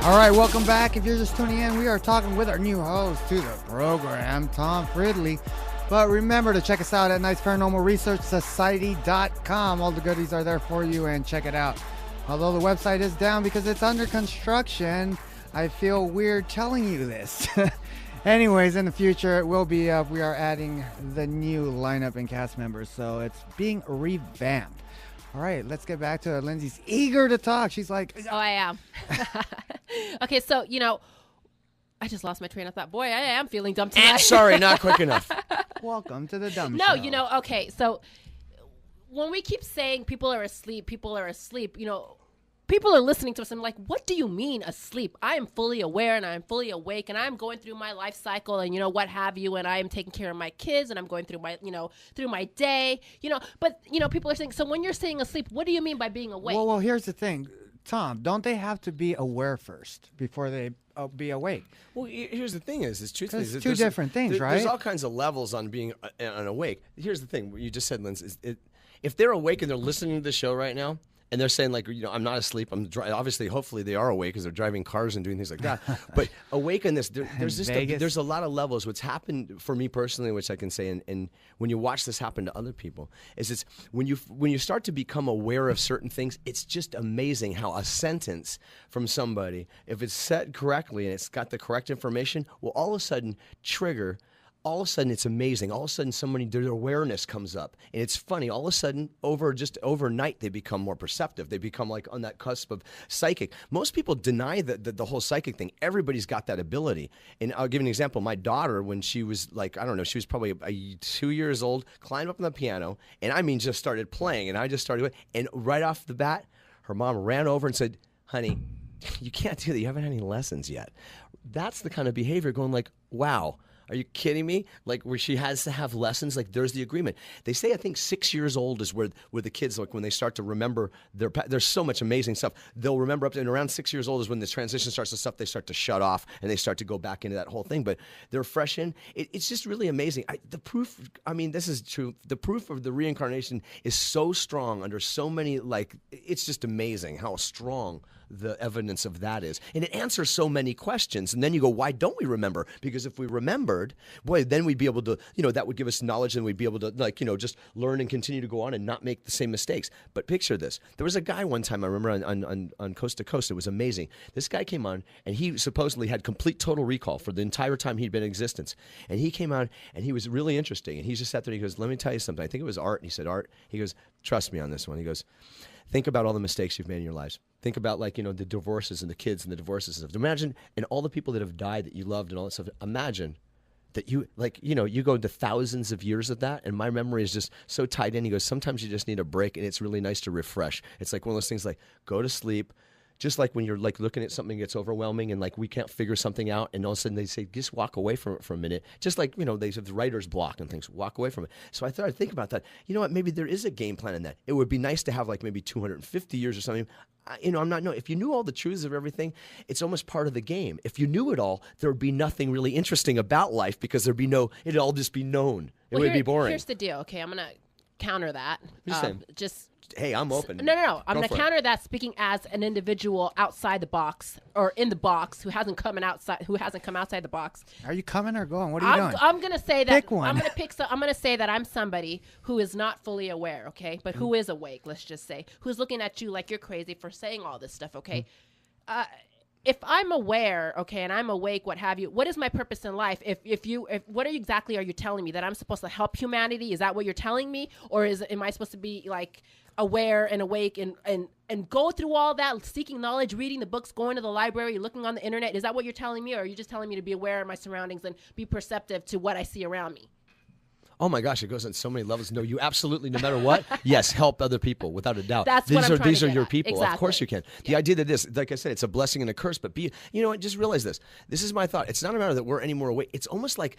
All right, welcome back. If you're just tuning in, we are talking with our new host to the program, Tom Fridley. But remember to check us out at NightsparanormalResearchSociety.com. All the goodies are there for you, and check it out. Although the website is down because it's under construction, I feel weird telling you this. Anyways, in the future, it will be up. We are adding the new lineup and cast members, so it's being revamped. All right, let's get back to it. Lindsay's eager to talk. She's like... Oh, I am. Okay, so, I just lost my train of thought. Boy, I am feeling dumb tonight. Sorry, not quick enough. Welcome to the dumb show. No, Okay, so when we keep saying people are asleep, people are listening to us and like, what do you mean asleep? I am fully aware and I'm fully awake and I'm going through my life cycle and what have you, and I am taking care of my kids and I'm going through my through my day, but people are saying, so when you're saying asleep, what do you mean by being awake? Well, here's the thing, Tom, don't they have to be aware first before they be awake? Well, here's the thing is truthfully, it's two different things, right? There's all kinds of levels on being unawake. Here's the thing, what you just said, Linz, if they're awake and they're listening to the show right now, and they're saying, like, I'm not asleep. Obviously, hopefully, they are awake because they're driving cars and doing things like that. But awake in this, there's a lot of levels. What's happened for me personally, which I can say, and when you watch this happen to other people, is it's when you start to become aware of certain things, it's just amazing how a sentence from somebody, if it's said correctly and it's got the correct information, will all of a sudden trigger. All of a sudden, it's amazing. All of a sudden, their awareness comes up. And it's funny. All of a sudden, overnight, they become more perceptive. They become like on that cusp of psychic. Most people deny the whole psychic thing. Everybody's got that ability. And I'll give you an example. My daughter, when she was like, I don't know, she was probably 2 years old, climbed up on the piano, and just started playing. And I just started, and right off the bat, her mom ran over and said, honey, you can't do that. You haven't had any lessons yet. That's the kind of behavior going like, wow. Are you kidding me? Like, where she has to have lessons, like there's the agreement. They say, I think 6 years old is where the kids, like when they start to remember there's so much amazing stuff. They'll remember up to, and around 6 years old is when the transition starts to stuff, they start to shut off and they start to go back into that whole thing. But they're fresh in. It's just really amazing. The proof, this is true. The proof of the reincarnation is so strong under so many, it's just amazing how strong the evidence of that is. And it answers so many questions. And then you go, why don't we remember? Because if we remembered, boy, then we'd be able to, that would give us knowledge and we'd be able to, just learn and continue to go on and not make the same mistakes. But picture this. There was a guy one time, I remember on Coast to Coast, it was amazing. This guy came on and he supposedly had complete total recall for the entire time he'd been in existence. And he came on and he was really interesting. And he just sat there and he goes, let me tell you something. I think it was Art. And he said, Art, he goes, trust me on this one. He goes, think about all the mistakes you've made in your lives. Think about the divorces and the kids and the divorces and stuff. Imagine, and all the people that have died that you loved and all that stuff. Imagine that you go into thousands of years of that, and my memory is just so tied in. He goes, sometimes you just need a break, and it's really nice to refresh. It's like one of those things like go to sleep. Just like when you're looking at something that gets overwhelming and we can't figure something out, and all of a sudden they say, just walk away from it for a minute. Just like, they have the writer's block and things, walk away from it. So I thought I'd think about that. You know what, maybe there is a game plan in that. It would be nice to have maybe 250 years or something. If you knew all the truths of everything, it's almost part of the game. If you knew it all, there would be nothing really interesting about life because it'd all just be known. It would be boring. Here's the deal. Okay, I'm going to counter that. Hey, I'm open. No. I'm going to counter that speaking as an individual outside the box or in the box who hasn't come outside the box. Are you coming or going? What are you doing? I'm going to say that Pick one. I'm going to say that I'm somebody who is not fully aware, okay? But who is awake, let's just say. Who's looking at you like you're crazy for saying all this stuff, okay? if I'm aware, okay, and I'm awake, what have you, what is my purpose in life? What exactly are you telling me? That I'm supposed to help humanity? Is that what you're telling me? Or am I supposed to be like aware and awake and go through all that, seeking knowledge, reading the books, going to the library, looking on the internet? Is that what you're telling me? Or are you just telling me to be aware of my surroundings and be perceptive to what I see around me? Oh my gosh, it goes on so many levels. No, you absolutely, no matter what, yes, help other people without a doubt. That's what I'm trying to These are get your at. people. Exactly. Of course you can. The idea that this, like I said, it's a blessing and a curse, but you know what, just realize this. This is my thought. It's not a matter that we're any more awake. It's almost like,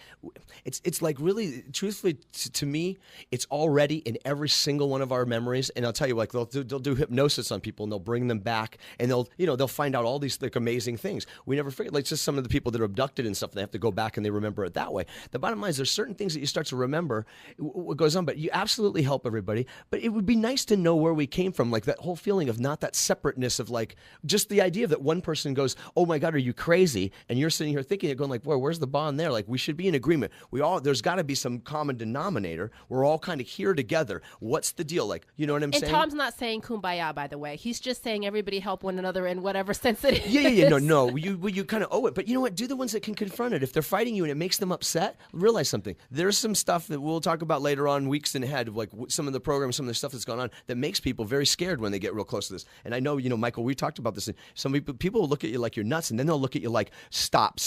it's like really, truthfully, to me, it's already in every single one of our memories. And I'll tell you, like they'll do hypnosis on people and they'll bring them back and they'll find out all these like amazing things. We never forget, like just some of the people that are abducted and stuff, they have to go back and they remember it that way. The bottom line is there's certain things that you start to remember what goes on, but you absolutely help everybody. But it would be nice to know where we came from, like that whole feeling of not that separateness of like just the idea that one person goes, oh my God, are you crazy? And you're sitting here thinking it, going like, boy, where's the bond there? Like we should be in agreement. There's got to be some common denominator. We're all kind of here together. What's the deal? Like, you know what I'm saying? And Tom's not saying kumbaya, by the way. He's just saying everybody help one another in whatever sense it is. Yeah. No. You kind of owe it. But you know what? Do the ones that can confront it. If they're fighting you and it makes them upset, realize something. There's some stuff that we'll talk about later on, weeks ahead, of like some of the programs, some of the stuff that's gone on that makes people very scared when they get real close to this. And I know, Michael, we talked about this. And some people will look at you like you're nuts, and then they'll look at you like, stop.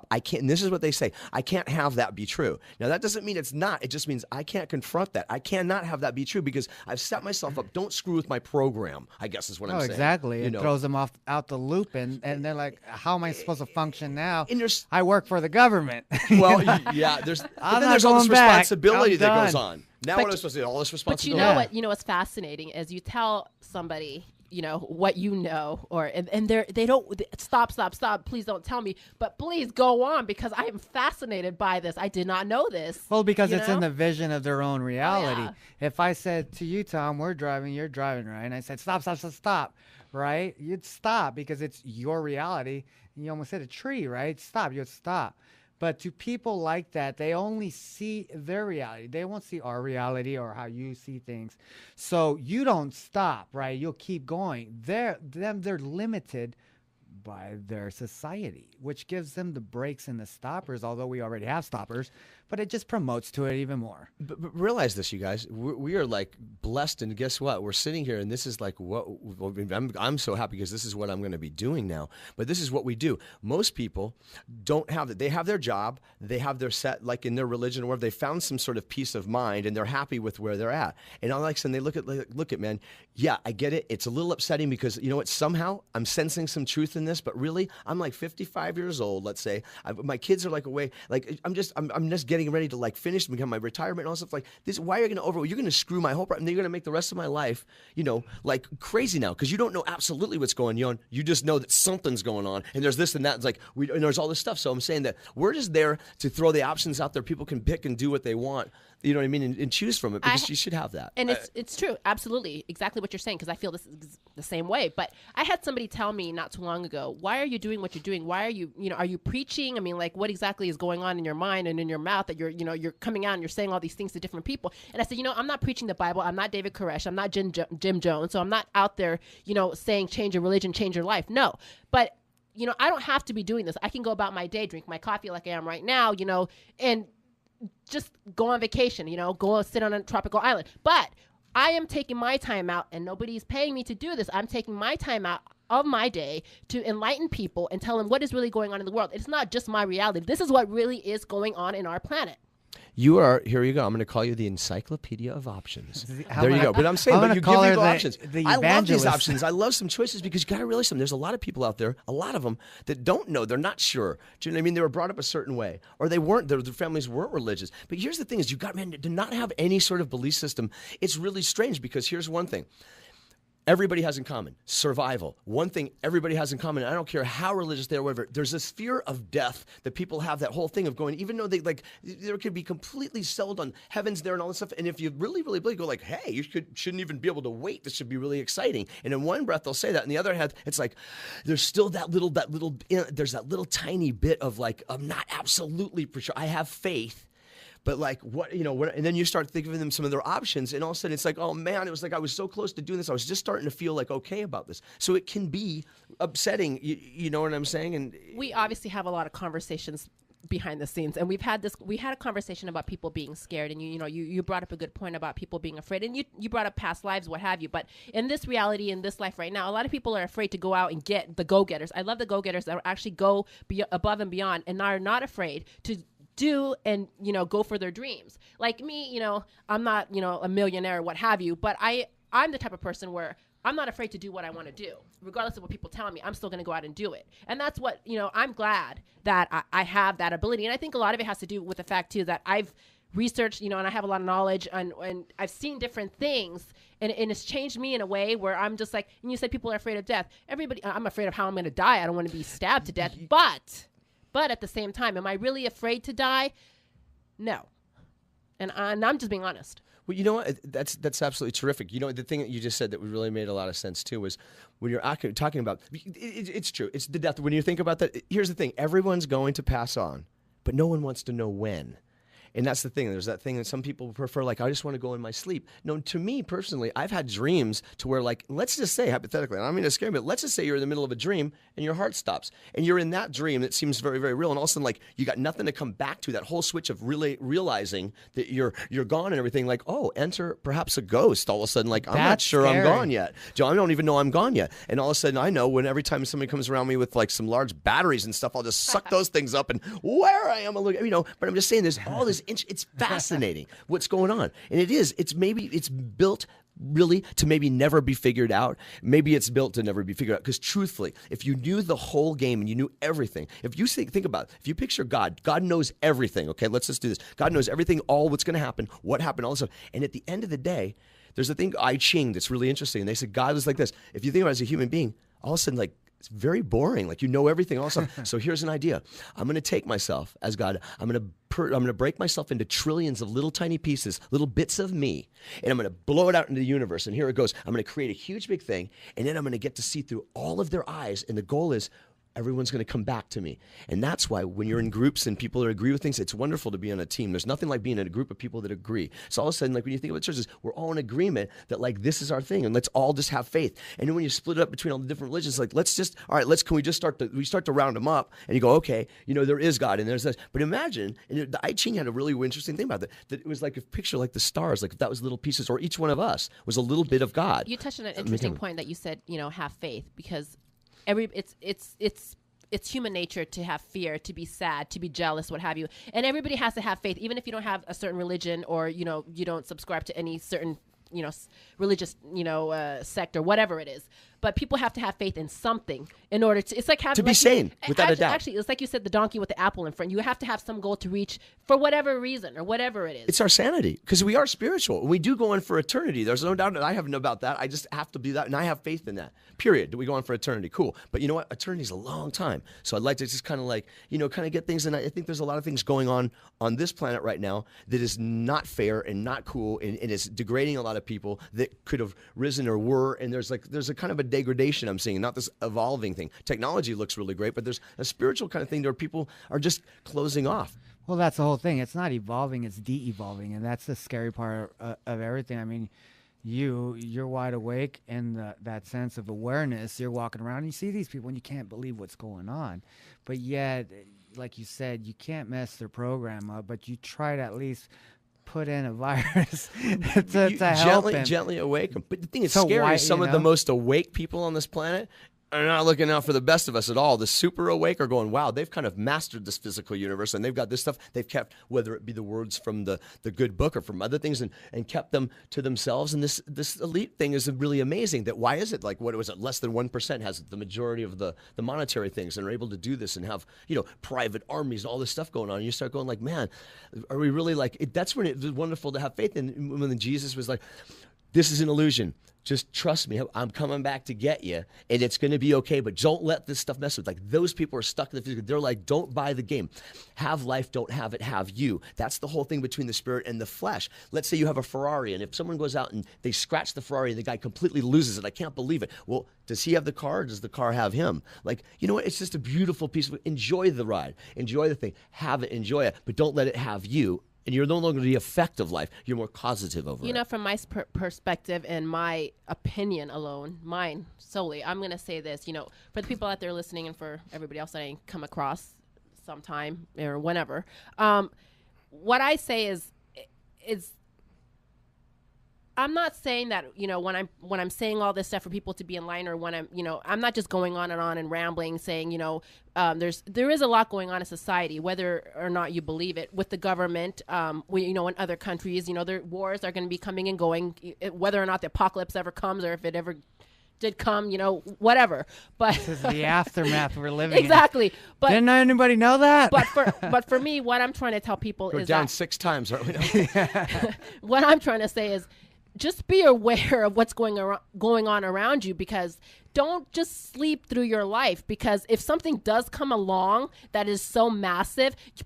I can't. And this is what they say. I can't have that be true. Now that doesn't mean it's not. It just means I can't confront that. I cannot have that be true because I've set myself up. Don't screw with my program, I guess is what I'm saying. Exactly. It throws them out the loop, and they're like, how am I supposed to function now? And I work for the government. Well, yeah. There's all this responsibility that goes on. Now what am I supposed to do? All this responsibility. But you know what's fascinating is you tell somebody, what you know, and they don't stop, please don't tell me, but please go on because I am fascinated by this. I did not know this. Well, because it's in the vision of their own reality. Oh, yeah. If I said to you, Tom, we're driving, you're driving, right? And I said, stop, right? You'd stop because it's your reality. And you almost hit a tree, right? Stop, you'd stop. But to people like that, they only see their reality. They won't see our reality or how you see things. So you don't stop, right? You'll keep going. They're limited by their society, which gives them the brakes and the stoppers, although we already have stoppers, but it just promotes to it even more. But realize this, you guys, we are like blessed, and guess what? We're sitting here, and this is like what I'm so happy because this is what I'm going to be doing now. But this is what we do. Most people don't have that. They have their job, they have their set, like in their religion, or they found some sort of peace of mind, and they're happy with where they're at. And all like saying, they look at man, yeah, I get it. It's a little upsetting because you know what? Somehow I'm sensing some truth in this, but really, I'm like 55 years old. Let's say my kids are like away. Like I'm just getting ready to like finish and become my retirement and all stuff like this. Why are you going to you're going to screw my whole, and then you're going to make the rest of my life, like crazy now because you don't know absolutely what's going on. You just know that something's going on, and there's this and that. It's like and there's all this stuff. So I'm saying that we're just there to throw the options out there. People can pick and do what they want. You know what I mean? And choose from it because you should have that. And it's true. Absolutely. Exactly what you're saying because I feel this is the same way. But I had somebody tell me not too long ago, why are you doing what you're doing? Why are you, are you preaching? I mean, like what exactly is going on in your mind and in your mouth that you're coming out and you're saying all these things to different people? And I said, I'm not preaching the Bible. I'm not David Koresh. I'm not Jim Jones. So I'm not out there, saying change your religion, change your life. No. But I don't have to be doing this. I can go about my day, drink my coffee like I am right now, and just go on vacation, go sit on a tropical island. But I am taking my time out, and nobody's paying me to do this. I'm taking my time out of my day to enlighten people and tell them what is really going on in the world. It's not just my reality. This is what really is going on in our planet. Here you go. I'm going to call you the encyclopedia of options. There you go. But I'm saying, but you give me the options. I love these options. I love some choices because you got to realize something. There's a lot of people out there, a lot of them that don't know. They're not sure. Do you know what I mean? They were brought up a certain way, or they weren't. Their families weren't religious. But here's the thing: is you got to not have any sort of belief system. It's really strange because here's one thing. Everybody has in common survival. One thing everybody has in common, I don't care how religious they are, whatever, there's this fear of death that people have, that whole thing of going, even though they there could be completely sold on heaven's there and all this stuff. And if you really, really believe, go like, hey, you shouldn't even be able to wait. This should be really exciting. And in one breath, they'll say that. And the other hand, it's like, there's still there's that little tiny bit of like, I'm not absolutely for sure. I have faith. But like what, and then you start thinking of them some of their options, and all of a sudden it's like, oh man, it was like I was so close to doing this. I was just starting to feel like okay about this. So it can be upsetting. You know what I'm saying? And we obviously have a lot of conversations behind the scenes, and we had a conversation about people being scared, and you brought up a good point about people being afraid, and you brought up past lives, what have you. But in this reality, in this life right now, a lot of people are afraid to go out and get the go-getters. I love the go-getters that actually go above and beyond and are not afraid to do and go for their dreams. Like me, I'm not a millionaire or what have you, but I'm the type of person where I'm not afraid to do what I want to do, regardless of what people tell me. I'm still going to go out and do it. And that's what, I'm glad that I have that ability. And I think a lot of it has to do with the fact, too, that I've researched, and I have a lot of knowledge, and I've seen different things, and it's changed me in a way where I'm just like, and you said people are afraid of death. I'm afraid of how I'm going to die. I don't want to be stabbed to death. But at the same time, am I really afraid to die? No. And I'm just being honest. Well, you know what? That's absolutely terrific. The thing that you just said that really made a lot of sense too was when you're talking about it's true. It's the death. When you think about that, here's the thing: everyone's going to pass on, but no one wants to know when. And that's the thing. There's that thing that some people prefer, like, I just want to go in my sleep. No, to me personally, I've had dreams to where, like, let's just say, hypothetically, and I don't mean to scare you, but let's just say you're in the middle of a dream and your heart stops. And you're in that dream that seems very, very real. And all of a sudden, like, you got nothing to come back to. That whole switch of really realizing that you're gone and everything, like, oh, enter perhaps a ghost. All of a sudden, like, I'm not sure I'm gone yet. Joe, I don't even know I'm gone yet. And all of a sudden, I know when every time somebody comes around me with, like, some large batteries and stuff, I'll just suck those things up and where I am, but I'm just saying there's all this, it's fascinating what's going on. And it's built really to maybe never be figured out. Maybe it's built to never be figured out. Because truthfully, if you knew the whole game and you knew everything, if you think about it, if you picture God knows everything. Okay, let's just do this. God knows everything, all what's going to happen, what happened, all this stuff. And at the end of the day, there's a thing, I Ching, that's really interesting. And they said God is like this. If you think about it as a human being, all of a sudden, like, it's very boring. Like, you know everything also. So here's an idea. I'm going to take myself as God. I'm going to break myself into trillions of little tiny pieces, little bits of me, and I'm going to blow it out into the universe. And here it goes. I'm going to create a huge big thing, and then I'm going to get to see through all of their eyes. And the goal is everyone's going to come back to me. And that's why when you're in groups and people that agree with things, it's wonderful to be on a team. There's nothing like being in a group of people that agree. So all of a sudden, like when you think about churches, we're all in agreement that like this is our thing and let's all just have faith. And then when you split it up between all the different religions, like can we just start to round them up and you go, okay, there is God and there's this. But imagine, and the I Ching had a really interesting thing about that it was like a picture like the stars, like if that was little pieces, or each one of us was a little bit of God. You touched on an interesting point that you said, have faith, because it's human nature to have fear, to be sad, to be jealous, what have you. And everybody has to have faith, even if you don't have a certain religion or, you don't subscribe to any certain, religious, sect or whatever it is. But people have to have faith in something in order to, it's like having... To be sane, without a doubt. Actually, it's like you said, the donkey with the apple in front. You have to have some goal to reach for whatever reason or whatever it is. It's our sanity, because we are spiritual. We do go in for eternity. There's no doubt that I have no about that. I just have to be that, and I have faith in that, period. We go on for eternity. Cool. But you know what? Eternity's a long time. So I'd like to just kind of like, kind of get things, and I think there's a lot of things going on this planet right now that is not fair and not cool, and is degrading a lot of people that could have risen or were, and there's a kind of a degradation I'm seeing, not this evolving thing. Technology looks really great, but there's a spiritual kind of thing where people are just closing off. Well, that's the whole thing. It's not evolving, it's de-evolving, and that's the scary part of everything. I mean, you're wide awake, and that sense of awareness, you're walking around and you see these people and you can't believe what's going on. But yet, like you said, you can't mess their program up, but you try to at least put in a virus to help them. Gently awake them. But the thing is scary is some of the most awake people on this planet are not looking out for the best of us at all. The super awake are going, wow, they've kind of mastered this physical universe, and they've got this stuff they've kept, whether it be the words from the good book or from other things, and kept them to themselves. And this elite thing is really amazing. That why is it like, what was it, less than 1% has the majority of the monetary things and are able to do this and have private armies and all this stuff going on. And you start going like, man, are we really like it? That's when it was wonderful to have faith in, when Jesus was like, this is an illusion. Just trust me. I'm coming back to get you, and it's going to be okay. But don't let this stuff mess with. Like, those people are stuck in the physical. They're like, don't buy the game. Have life, don't have it, have you. That's the whole thing between the spirit and the flesh. Let's say you have a Ferrari, and if someone goes out and they scratch the Ferrari, and the guy completely loses it. I can't believe it. Well, does he have the car, or does the car have him? Like, you know what? It's just a beautiful piece of, enjoy the ride. Enjoy the thing. Have it, enjoy it. But don't let it have you. and you're no longer the effect of life. You're more causative over it. You know, from my perspective and my opinion alone, mine solely, I'm going to say this, you know, for the people out there listening and for everybody else that I come across sometime or whenever, what I say is I'm not saying that, you know, when I'm saying all this stuff for people to be in line, or when I'm, you know, I'm not just going on and rambling saying, you know, there is a lot going on in society, whether or not you believe it, with the government. You know, in other countries, you know, their wars are going to be coming and going, whether or not the apocalypse ever comes, or if it ever did come, you know, whatever. But this is the aftermath we're living exactly. in. But didn't anybody know that? But for me, what I'm trying to tell people We're is down that 6 times, aren't we? what I'm trying to say is, just be aware of what's going on around you, because don't just sleep through your life, because if something does come along that is so massive, you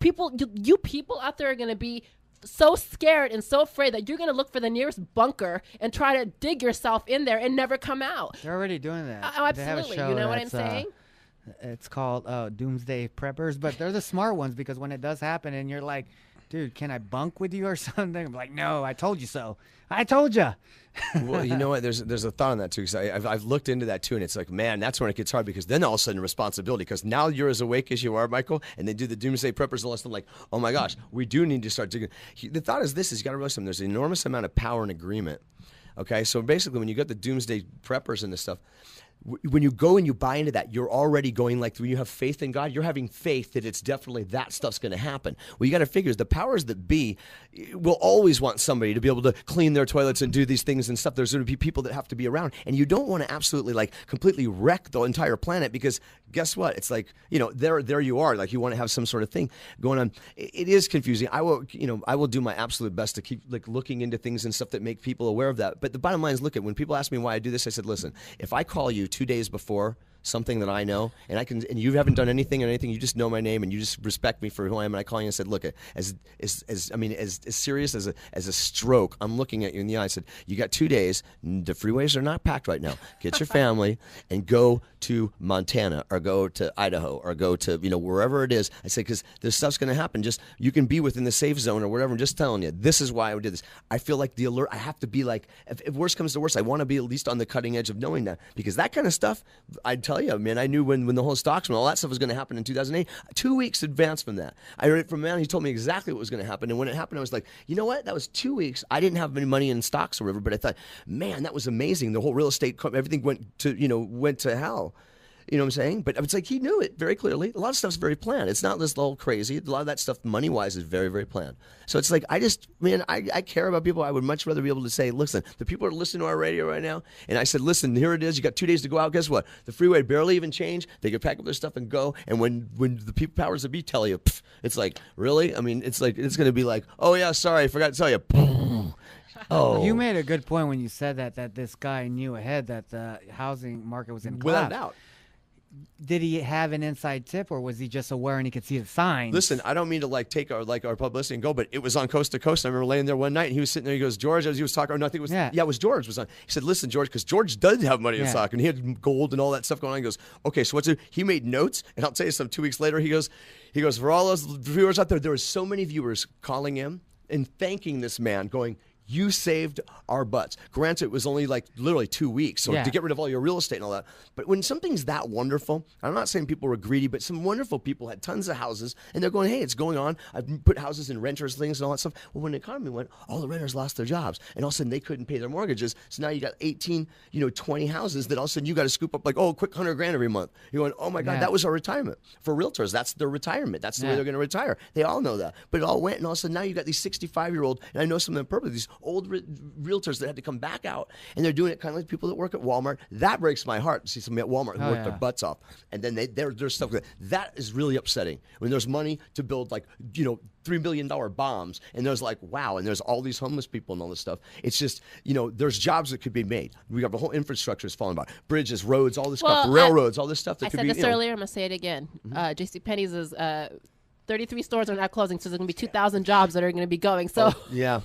people out there are going to be so scared and so afraid that you're going to look for the nearest bunker and try to dig yourself in there and never come out. They're already doing that. Oh, absolutely. You know what I'm saying? It's called Doomsday Preppers, but they're the smart ones, because when it does happen and you're like, dude, can I bunk with you or something? I'm like, no, I told you so. I told you. Well, you know what? There's a thought on that too, because I've looked into that too, and it's like, man, that's when it gets hard, because then all of a sudden responsibility, because now you're as awake as you are, Michael, and they do the doomsday preppers and all this. I'm like, oh my gosh, we do need to start digging. The thought is this: is you got to realize something. There's an enormous amount of power and agreement. Okay, so basically, when you get the doomsday preppers and this stuff, when you go and you buy into that, you're already going, like, when you have faith in God, you're having faith that it's definitely that stuff's going to happen. Well, you got to figure is the powers that be will always want somebody to be able to clean their toilets and do these things and stuff. There's going to be people that have to be around, and you don't want to absolutely, like, completely wreck the entire planet, because guess what? It's like, you know, there you are, like, you want to have some sort of thing going on. It is confusing. I will do my absolute best to keep, like, looking into things and stuff that make people aware of that. But the bottom line is, look, when people ask me why I do this, I said, listen, if I call you 2 days before something that I know, and you haven't done anything, you just know my name and you just respect me for who I am, and I call you and said, look, as serious as a stroke, I'm looking at you in the eye. I said, you got 2 days. The freeways are not packed right now. Get your family and go to Montana, or go to Idaho, or go to, you know, wherever it is. I said, because this stuff's going to happen. Just, you can be within the safe zone or whatever. I'm just telling you, this is why I did this. I feel like the alert, I have to be like, if worse comes to worse, I want to be at least on the cutting edge of knowing that, because that kind of stuff, I'd tell you, man, I knew when the whole stocks and all that stuff was going to happen in 2008, 2 weeks advance from that. I heard it from a man, he told me exactly what was going to happen. And when it happened, I was like, you know what? That was 2 weeks. I didn't have any money in stocks or whatever, but I thought, man, that was amazing. The whole real estate, everything went to hell. You know what I'm saying? But it's like he knew it very clearly. A lot of stuff's very planned. It's not this all crazy. A lot of that stuff, money-wise, is very, very planned. So it's like, I care about people. I would much rather be able to say, listen, the people are listening to our radio right now, and I said, listen, here it is. You got 2 days to go out. Guess what? The freeway barely even changed. They could pack up their stuff and go. And when the people powers that be tell you, it's like, really? I mean, it's like, it's going to be like, oh, yeah, sorry, I forgot to tell you. Oh, you made a good point when you said that this guy knew ahead that the housing market was in collapse. Without doubt. Did he have an inside tip, or was he just aware and he could see the signs? Listen, I don't mean to take our publicity and go, but it was on Coast to Coast. I remember laying there one night, and he was sitting there. He goes, George, as he was talking, or no, I think it was, it was George was on. He said, listen, George, because George does have money in stock, and he had gold and all that stuff going on. He goes, okay, so what's it? He made notes, and I'll tell you something. 2 weeks later, he goes, for all those viewers out there were so many viewers calling him and thanking this man, going, you saved our butts. Granted, it was only like literally 2 weeks, so to get rid of all your real estate and all that. But when something's that wonderful, I'm not saying people were greedy, but some wonderful people had tons of houses, and they're going, hey, it's going on. I've put houses in renters' things and all that stuff. Well, when the economy went, all the renters lost their jobs, and all of a sudden they couldn't pay their mortgages. So now you got 18, 20 houses that all of a sudden you got to scoop up like, oh, quick $100,000 every month. You're going, oh my God, that was our retirement. For realtors, that's their retirement. That's the way they're going to retire. They all know that. But it all went, and all of a sudden now you got these 65-year-old, and I know some of them purposely, these old realtors that had to come back out, and they're doing it kind of like people that work at Walmart. That breaks my heart to see somebody at Walmart who work their butts off, and then their stuff. That is really upsetting when there's money to build like $3 billion bombs, and there's like, wow, and there's all these homeless people and all this stuff. It's just, there's jobs that could be made. We got the whole infrastructure is falling apart, bridges, roads, all this stuff, railroads, all this stuff that could be. I said this earlier. I'm gonna say it again. JCPenney's is 33 stores are now closing, so there's gonna be 2,000 jobs that are gonna be going. So yeah.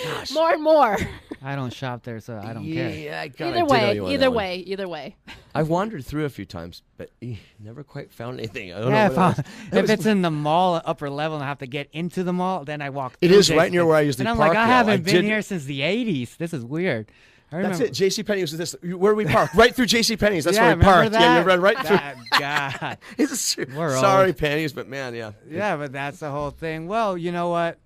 Gosh. More and more. I don't shop there, so I don't care. Yeah, I kinda Either did know way, you on either that one. way, either way. I've wandered through a few times, but never quite found anything. I don't Yeah, know what it was. if it's in the mall, upper level, and I have to get into the mall, then I walk. It through is right near where I usually and I'm park, like, I though. haven't been did- here since the '80s. This is weird. I That's remember. it. JCPenney was this. Where we park? Right through JCPenney's. That's Yeah, where we remember parked. Yeah, you that? ran right through. God. It's We're sorry, old. pennies, but man, yeah. Yeah, but that's the whole thing. Well, you know what?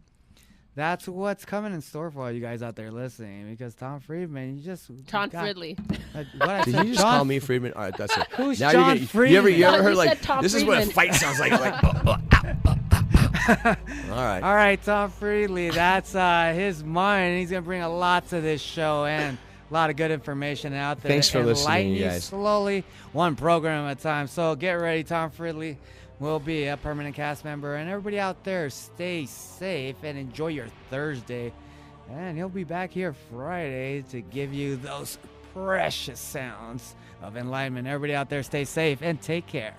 That's what's coming in store for all you guys out there listening. Because Tom Friedman, you just Tom Fridley. What I Did said, you just John call me Friedman? All right, that's it. Who's now John you Friedman? ever No, heard you like said Tom this is what a Friedman. fight sounds like? All right. All right, Tom Fridley. That's his mind. He's gonna bring a lot to this show and a lot of good information out there. Thanks for listening, Enlighten you you guys. slowly, one program at a time. So get ready, Tom Fridley will be a permanent cast member, and everybody out there, stay safe and enjoy your Thursday. And he'll be back here Friday to give you those precious sounds of enlightenment. Everybody out there, stay safe and take care.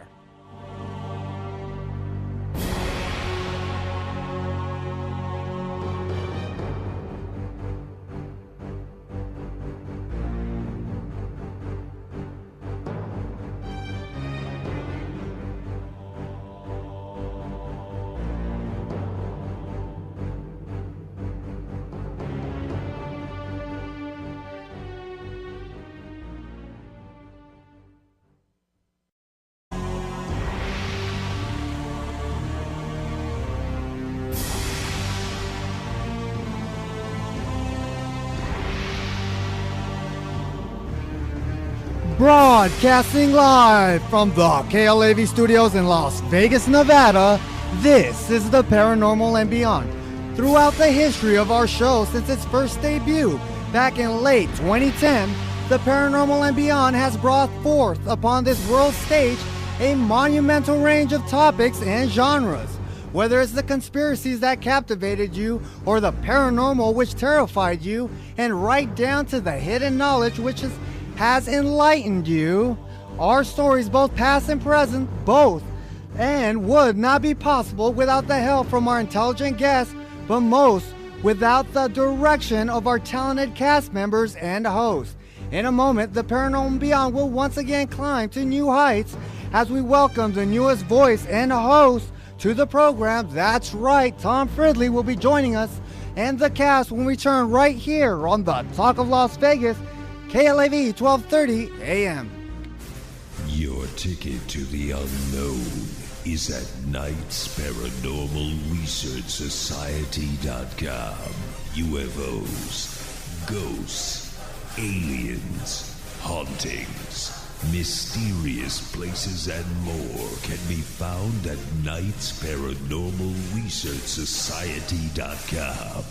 Broadcasting live from the KLAV studios in Las Vegas, Nevada, this is the Paranormal and Beyond. Throughout the history of our show since its first debut back in late 2010, the Paranormal and Beyond has brought forth upon this world stage a monumental range of topics and genres. Whether it's the conspiracies that captivated you or the paranormal which terrified you, and right down to the hidden knowledge which has enlightened you. Our stories, both past and present, both, and would not be possible without the help from our intelligent guests, but most without the direction of our talented cast members and hosts. In a moment, the Paranormal and Beyond will once again climb to new heights as we welcome the newest voice and host to the program. That's right, Tom Fridley will be joining us and the cast when we return right here on the Talk of Las Vegas, KLAV 1230 AM. Your ticket to the unknown is at knightsparanormalresearchsociety.com. UFOs, ghosts, aliens, hauntings, mysterious places, and more can be found at knightsparanormalresearchsociety.com.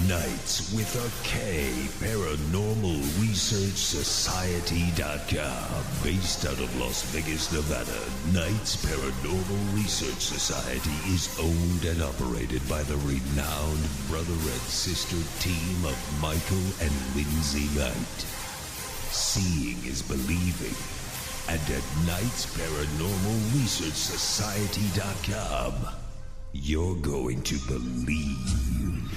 Knights with a K, paranormalresearchsociety.com. Based out of Las Vegas, Nevada, Knights Paranormal Research Society is owned and operated by the renowned brother and sister team of Michael and Lindsay Knight. Seeing is believing. And at knightsparanormalresearchsociety.com, you're going to believe.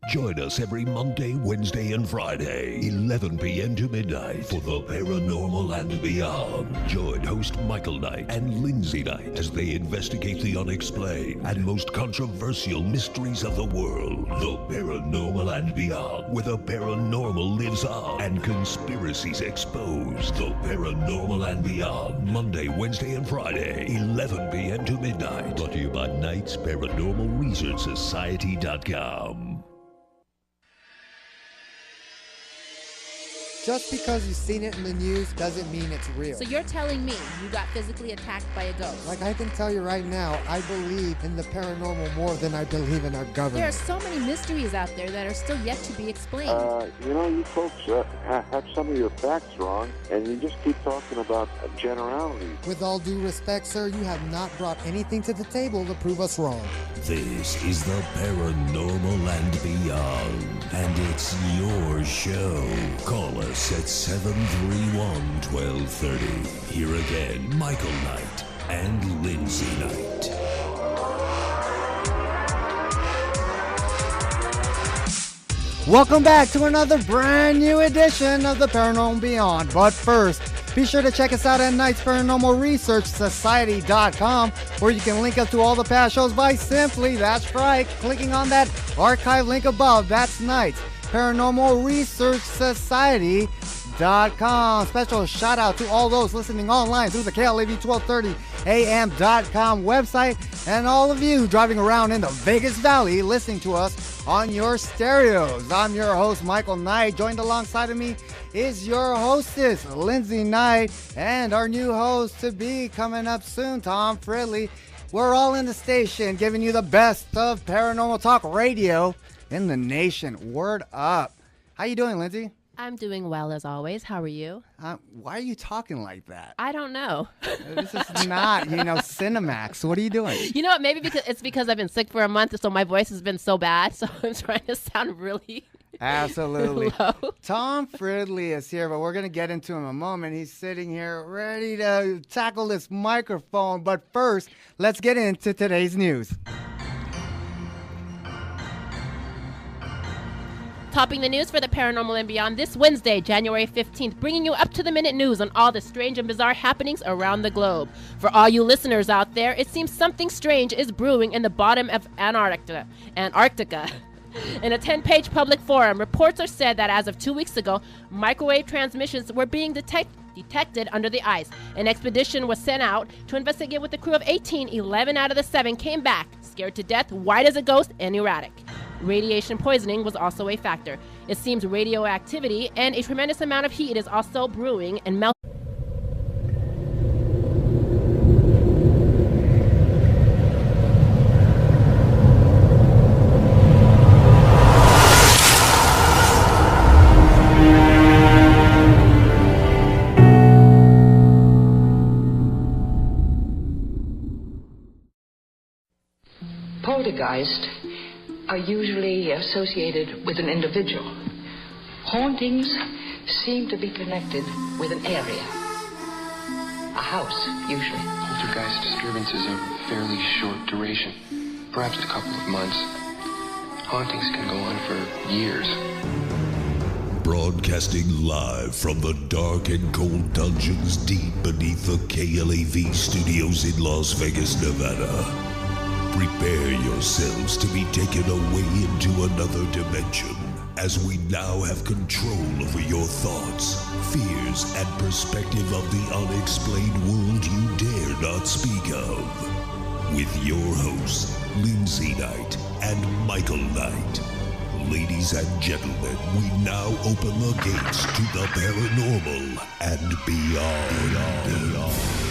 Join us every Monday, Wednesday, and Friday, 11 p.m. to midnight, for the Paranormal and Beyond. Join host Michael Knight and Lindsay Knight as they investigate the unexplained and most controversial mysteries of the world. The Paranormal and Beyond, where the paranormal lives on and conspiracies exposed. The Paranormal and Beyond, Monday, Wednesday, and Friday, 11 p.m. to midnight. Brought to you by knightsparanormalresearchsociety.com. Just because you've seen it in the news doesn't mean it's real. So you're telling me you got physically attacked by a ghost? Like I can tell you right now, I believe in the paranormal more than I believe in our government. There are so many mysteries out there that are still yet to be explained. You folks have some of your facts wrong, and you just keep talking about generalities. With all due respect, sir, you have not brought anything to the table to prove us wrong. This is the Paranormal and Beyond, and it's your show. Call us at 731-1230. Here again, Michael Knight, and Lindsay Knight. Welcome back to another brand new edition of the Paranormal Beyond. But first, be sure to check us out at Knight's Paranormal Research Society.com, where you can link up to all the past shows by simply, that's right, clicking on that archive link above. That's Knight's Paranormal Research Society.com. Special shout out to all those listening online through the KLAV1230am.com website, and all of you driving around in the Vegas Valley listening to us on your stereos. I'm your host, Michael Knight. Joined alongside of me is your hostess, Lindsay Knight, and our new host to be coming up soon, Tom Fridley. We're all in the station giving you the best of paranormal talk radio in the nation. Word up. How you doing, Lindsay? I'm doing well as always. How are you? Why are you talking like that? I don't know. This is not, Cinemax. What are you doing? You know what? Maybe because I've been sick for a month, so my voice has been so bad. So I'm trying to sound really absolutely low. Tom Fridley is here, but we're going to get into him in a moment. He's sitting here ready to tackle this microphone. But first, let's get into today's news. Topping the news for the Paranormal and Beyond this Wednesday, January 15th, bringing you up-to-the-minute news on all the strange and bizarre happenings around the globe. For all you listeners out there, it seems something strange is brewing in the bottom of Antarctica. In a 10-page public forum, reports are said that as of 2 weeks ago, microwave transmissions were being detected under the ice. An expedition was sent out to investigate with a crew of 18. 11 out of the 7 came back, scared to death, white as a ghost, and erratic. Radiation poisoning was also a factor. It seems radioactivity and a tremendous amount of heat is also brewing and melting. Poltergeist are usually associated with an individual. Hauntings seem to be connected with an area. A house, usually. Poltergeist disturbances are fairly short duration, perhaps a couple of months. Hauntings can go on for years. Broadcasting live from the dark and cold dungeons deep beneath the KLAV studios in Las Vegas, Nevada. Prepare yourselves to be taken away into another dimension as we now have control over your thoughts, fears, and perspective of the unexplained world you dare not speak of. With your hosts, Lindsay Knight and Michael Knight. Ladies and gentlemen, we now open the gates to the paranormal and beyond.